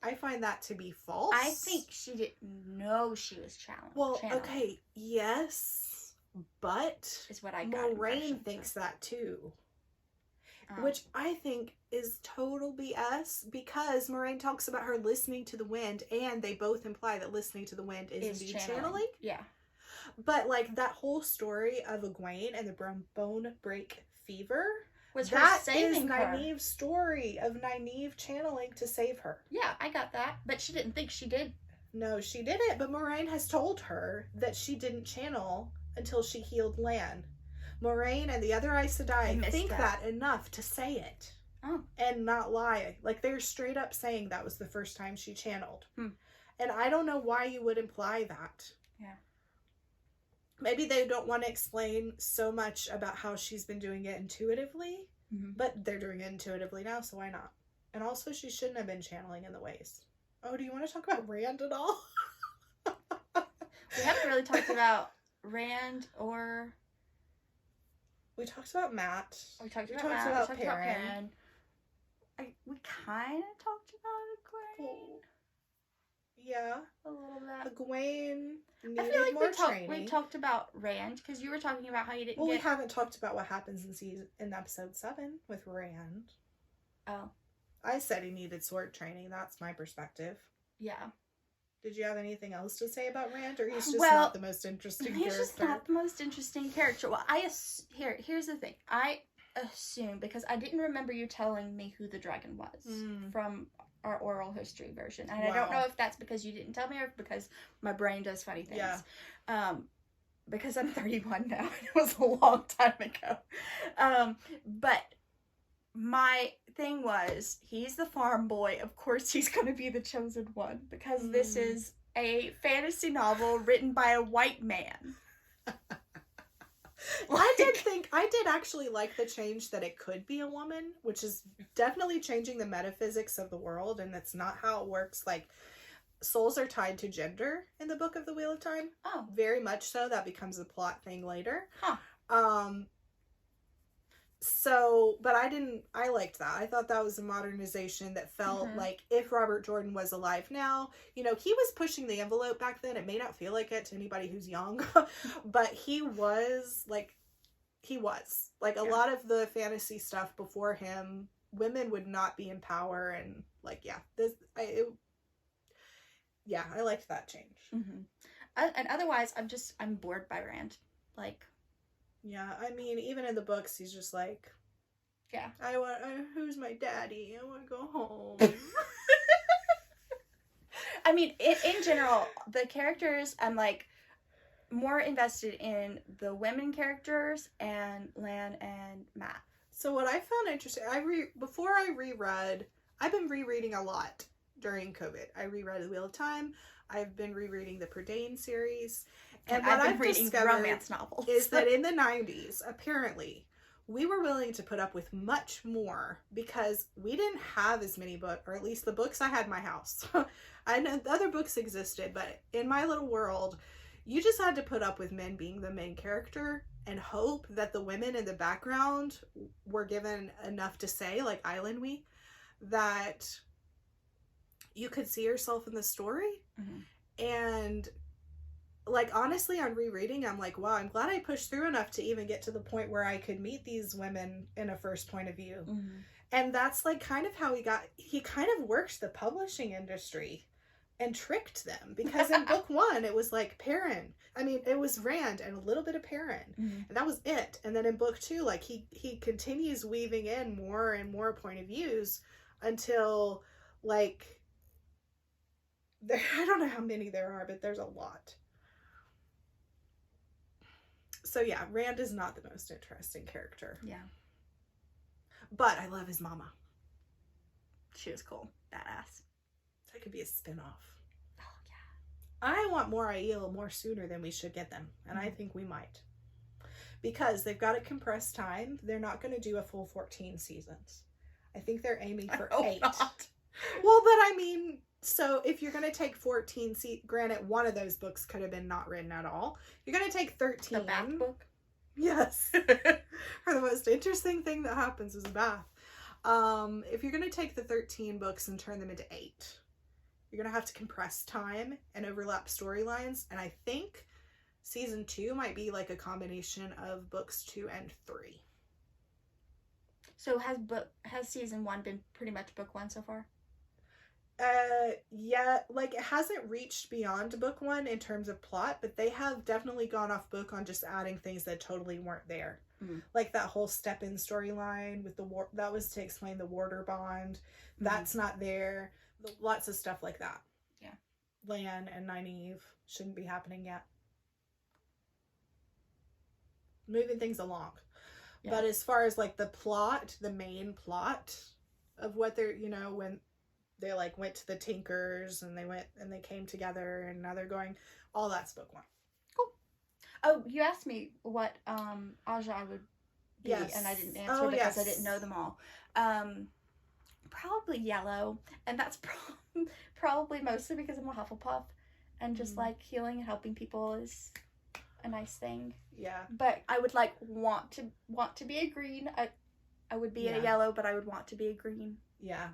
I find that to be false. I think she didn't know she was channeling. Well, okay, yes, but is what I got. Moraine thinks that too. Which I think is total BS, because Moraine talks about her listening to the wind, and they both imply that listening to the wind is indeed channeling. Yeah. But like that whole story of Egwene and the bone break fever was that her saving is her. Nynaeve's story of Nynaeve channeling to save her. Yeah, I got that, but she didn't think she did. No, she didn't. But Moraine has told her that she didn't channel until she healed Lan. Moraine and the other Aes Sedai think that enough to say it. Oh. And not lie. Like, they're straight up saying that was the first time she channeled. And I don't know why you would imply that. Yeah. Maybe they don't want to explain so much about how she's been doing it intuitively. But they're doing it intuitively now, so why not? And also, she shouldn't have been channeling in the ways. Oh, do you want to talk about Rand at all? We haven't really talked about Rand or... We talked about Matt. We talked about Perrin. we kind of talked about Egwene. Yeah. A little bit. Egwene needed I feel like more training. we talked about Rand, because you were talking about how you didn't we haven't talked about what happens in episode 7 with Rand. Oh. I said he needed sword training. That's my perspective. Yeah. Did you have anything else to say about Rand, or he's just not the most interesting character? He's just not the most interesting character. Well, here's the thing. I assume, because I didn't remember you telling me who the dragon was from our oral history version, and I don't know if that's because you didn't tell me or because my brain does funny things. Yeah. Because I'm 31 now, and it was a long time ago. But my thing was, he's the farm boy. Of course he's going to be the chosen one, because this is a fantasy novel written by a white man. I did actually like the change that it could be a woman, which is definitely changing the metaphysics of the world, and that's not how it works. Like, souls are tied to gender in the Book of the Wheel of Time. Oh. Very much so. That becomes a plot thing later. Huh. But I liked that. I thought that was a modernization that felt like if Robert Jordan was alive now, he was pushing the envelope back then. It may not feel like it to anybody who's young, but he was. A lot of the fantasy stuff before him, women would not be in power, and I liked that change. Mm-hmm. And otherwise, I'm bored by Rand. Yeah, I mean, even in the books, he's just like, yeah, who's my daddy? I want to go home. I mean, in general, the characters, I'm more invested in the women characters and Lan and Matt. So what I found interesting, before I reread, I've been rereading a lot during COVID. I reread The Wheel of Time. I've been rereading the Prydain series. And what I've discovered romance novels. is that in the 90s, apparently, we were willing to put up with much more because we didn't have as many books, or at least the books I had in my house. I know other books existed, but in my little world, you just had to put up with men being the main character and hope that the women in the background were given enough to say, like Island We, that you could see yourself in the story. Mm-hmm. And honestly, on rereading, I'm like, wow, I'm glad I pushed through enough to even get to the point where I could meet these women in a first point of view. Mm-hmm. And that's kind of how he kind of worked the publishing industry and tricked them, because in book 1, it was Perrin. I mean, it was Rand and a little bit of Perrin, and that was it. And then in book 2, he continues weaving in more and more point of views until I don't know how many there are, but there's a lot. So yeah, Rand is not the most interesting character. Yeah. But I love his mama. She was cool. Badass. That could be a spin-off. Oh, yeah. I want more Aiel more sooner than we should get them. And I think we might. Because they've got a compressed time. They're not going to do a full 14 seasons. I think they're aiming for 8. Not. Well, but I mean, so if you're going to take 14, granted, one of those books could have been not written at all. You're going to take 13. The bath book? Yes. Or the most interesting thing that happens is a bath. If you're going to take the 13 books and turn them into 8, you're going to have to compress time and overlap storylines. And I think season 2 might be a combination of books 2 and 3. So has season 1 been pretty much book 1 so far? Yeah, it hasn't reached beyond book 1 in terms of plot, but they have definitely gone off book on just adding things that totally weren't there. Mm. That whole step-in storyline with that was to explain the Warder bond. That's not there. Lots of stuff like that. Yeah. Lan and Nynaeve shouldn't be happening yet. Moving things along. Yeah. But as far as the plot, the main plot of what they're, when they went to the Tinkers and they came together and now they're going, all that's book 1. Cool. Oh, you asked me what Aja would be, yes. And I didn't answer because I didn't know them all. Probably yellow, and that's probably mostly because I'm a Hufflepuff, and just healing and helping people is a nice thing. Yeah. But I would want to be a green. I would be Yeah. a yellow, but I would want to be a green. Yeah.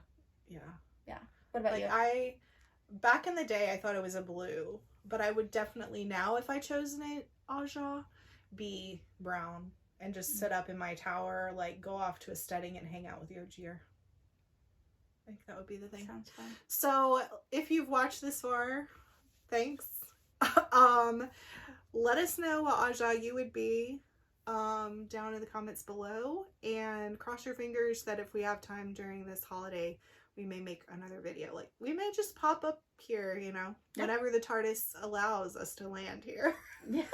What about you? Back in the day, I thought it was a blue, but I would definitely now, if I chose an Aja, be brown and just sit up in my tower, like go off to a steading and hang out with Yojier. I think that would be the thing. Sounds fun. So if you've watched this far, thanks. Let us know what Aja you would be down in the comments below, and cross your fingers that if we have time during this holiday, we may make another video. Like, we may just pop up here, you know, whenever the TARDIS allows us to land here. Yeah.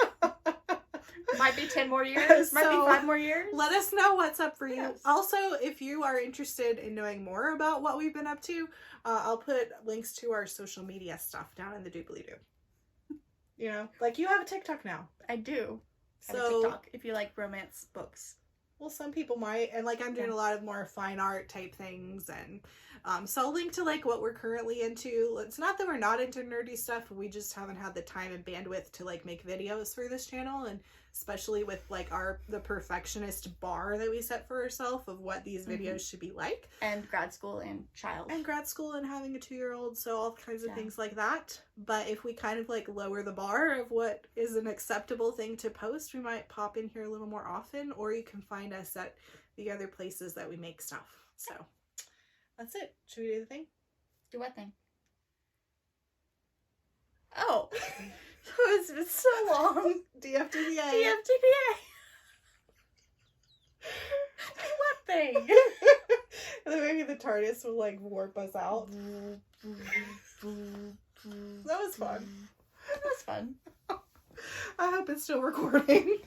Might be 10 more years. Might be 5 more years. Let us know what's up for you. Yes. Also, if you are interested in knowing more about what we've been up to, I'll put links to our social media stuff down in the doobly-doo. You know, like, you have a TikTok now. I do. I have a So, TikTok if you like romance books. well, some people might, and like I'm doing a lot of more fine art type things, and so I'll link to like what we're currently into. It's not that we're not into nerdy stuff, we just haven't had the time and bandwidth to like make videos for this channel, and especially with like the perfectionist bar that we set for ourselves of what these videos should be like. And grad school and child. And grad school and having a 2-year-old, so all kinds of things like that. But if we kind of like lower the bar of what is an acceptable thing to post, we might pop in here a little more often, or you can find us at the other places that we make stuff. So that's it. Should we do the thing? Do what thing? Oh. It's been so long. DFTBA. DFTBA. What thing? And then maybe the TARDIS will like warp us out. That was fun. That was fun. I hope it's still recording.